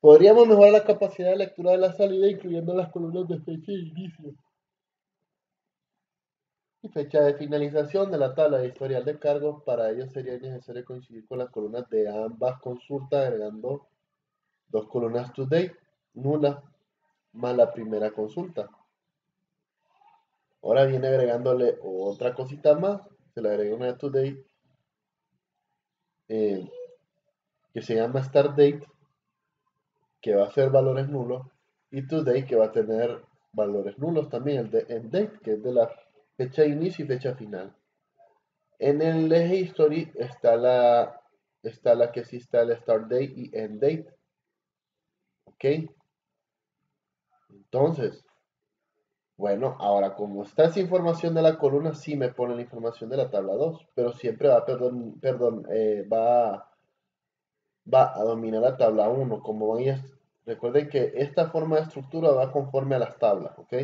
Podríamos mejorar la capacidad de lectura de la salida incluyendo las columnas de fecha de inicio y fecha de finalización de la tabla de historial de cargos. Para ello sería necesario coincidir con las columnas de ambas consultas agregando dos columnas to date nulas más la primera consulta. Ahora viene agregándole otra cosita más, se le agrega una today que se llama start date, que va a ser valores nulos, y today, que va a tener valores nulos también, el de end date, que es de la fecha de inicio y fecha final. En el eje history está la que sí está el start date y end date. Ok, entonces, bueno, ahora como está esa información de la columna, sí me pone la información de la tabla 2, pero siempre va, va a dominar la tabla 1. Recuerden que esta forma de estructura va conforme a las tablas, ¿ok?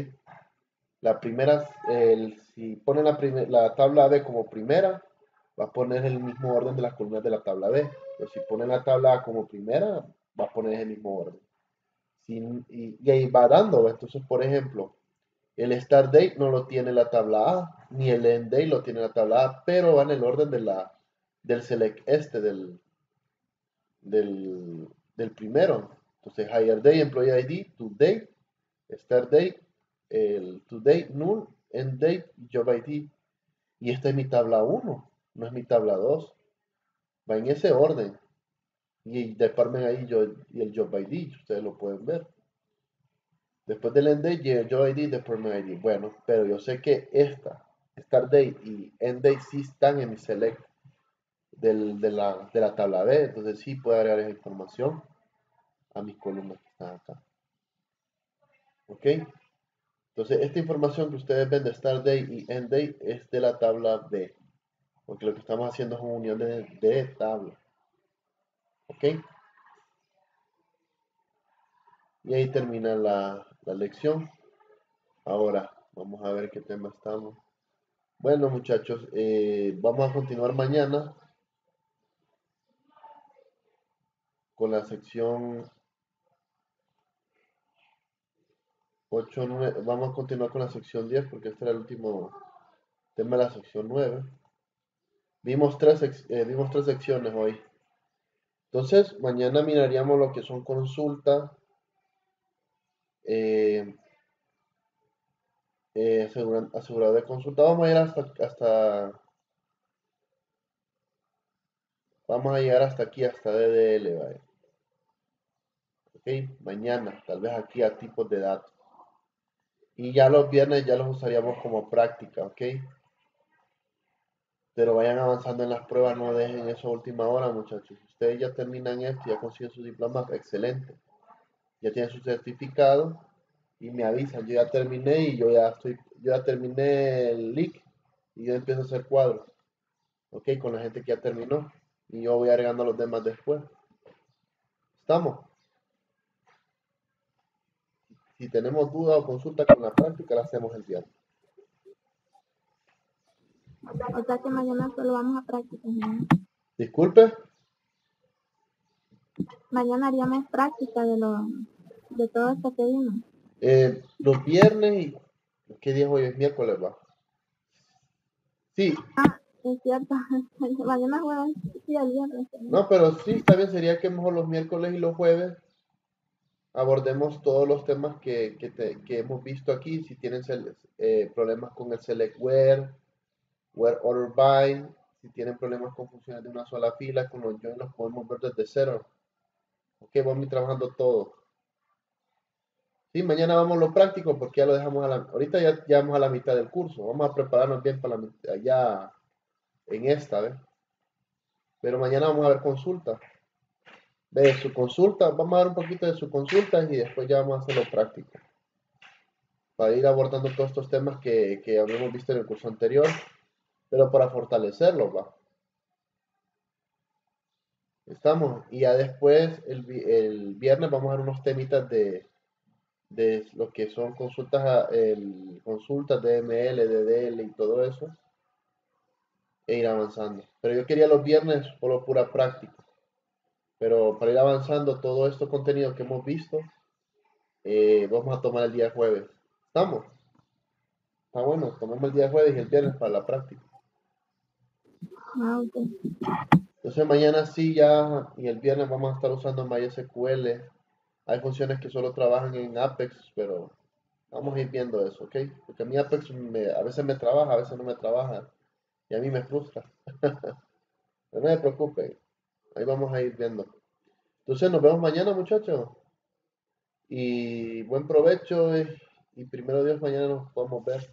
La primera, si ponen la tabla B como primera, va a poner el mismo orden de las columnas de la tabla B. Pero si ponen la tabla A como primera, va a poner el mismo orden. Y ahí va dando, ¿va? Entonces, por ejemplo, el start date no lo tiene la tabla A, ni el end date lo tiene la tabla A, pero va en el orden del select del primero. Entonces, hire day, employee ID, to date, start date, el to date, null, end date, job ID. Y esta es mi tabla 1, no es mi tabla 2. Va en ese orden. Y department ID y el job ID, ustedes lo pueden ver. Después del end date, y el job ID, department ID. Bueno, pero yo sé que start date y end date sí están en mi select de la tabla B. Entonces sí puedo agregar esa información a mis columnas que están acá. ¿Ok? Entonces, esta información que ustedes ven de start date y end date es de la tabla B. Porque lo que estamos haciendo es una unión de tablas. ¿Ok? Y ahí termina la lección. Ahora, vamos a ver qué tema estamos. Bueno, muchachos, vamos a continuar mañana con la sección 8, 9. Vamos a continuar con la sección 10 porque este era el último tema de la sección 9. Vimos tres secciones hoy. Entonces, mañana miraríamos lo que son consultas, eh, asegurado de consulta. Vamos a ir vamos a llegar hasta aquí, hasta DDL, ¿vale? Ok, mañana, tal vez aquí a tipos de datos. Y ya los viernes ya los usaríamos como práctica, ¿ok? Pero vayan avanzando en las pruebas, no dejen eso a última hora, muchachos. Si ustedes ya terminan esto, ya consiguen su diploma, excelente. Ya tienen su certificado y me avisan, yo ya terminé y yo ya terminé el leak y yo empiezo a hacer cuadros, ¿ok? Con la gente que ya terminó y yo voy agregando a los demás después. ¿Estamos? Si tenemos duda o consulta con la práctica, la hacemos el viernes. O sea que mañana solo vamos a prácticas, ¿no? Disculpe. Mañana haríamos práctica de todo esto que vimos. Los viernes y... ¿Qué día es hoy? Es miércoles, va. Sí. Ah, es cierto. Mañana jueves, sí, el viernes. No, pero sí, está bien. Sería que mejor los miércoles y los jueves abordemos todos los temas que hemos visto aquí. Si tienen problemas con el select where order by, si tienen problemas con funciones de una sola fila, con los join los podemos ver desde cero. Ok, vamos a ir trabajando todo. Sí, mañana vamos a lo práctico porque ya lo dejamos ahorita ya vamos a la mitad del curso. Vamos a prepararnos bien para ya en esta, ¿ves? Pero mañana vamos a ver consultas. De su consulta, vamos a ver un poquito de su consulta y después ya vamos a hacerlo práctico. Para ir abordando todos estos temas que habíamos visto en el curso anterior, pero para fortalecerlos, va. Estamos. Y ya después, el viernes, vamos a ver unos temitas de lo que son consultas de ML, DDL y todo eso, e ir avanzando. Pero yo quería los viernes por pura práctica. Pero para ir avanzando todo este contenido que hemos visto, vamos a tomar el día jueves. ¿Estamos? Está bueno, tomemos el día jueves y el viernes para la práctica. Ah, ok. Entonces mañana sí ya y el viernes vamos a estar usando MySQL Hay funciones que solo trabajan en Apex, pero vamos a ir viendo eso, ¿ok? Porque a mí Apex a veces me trabaja, a veces no me trabaja. Y a mí me frustra. Pero no se preocupen. Ahí vamos a ir viendo. Entonces nos vemos mañana, muchachos. Y buen provecho. Y primero Dios, mañana nos podemos ver.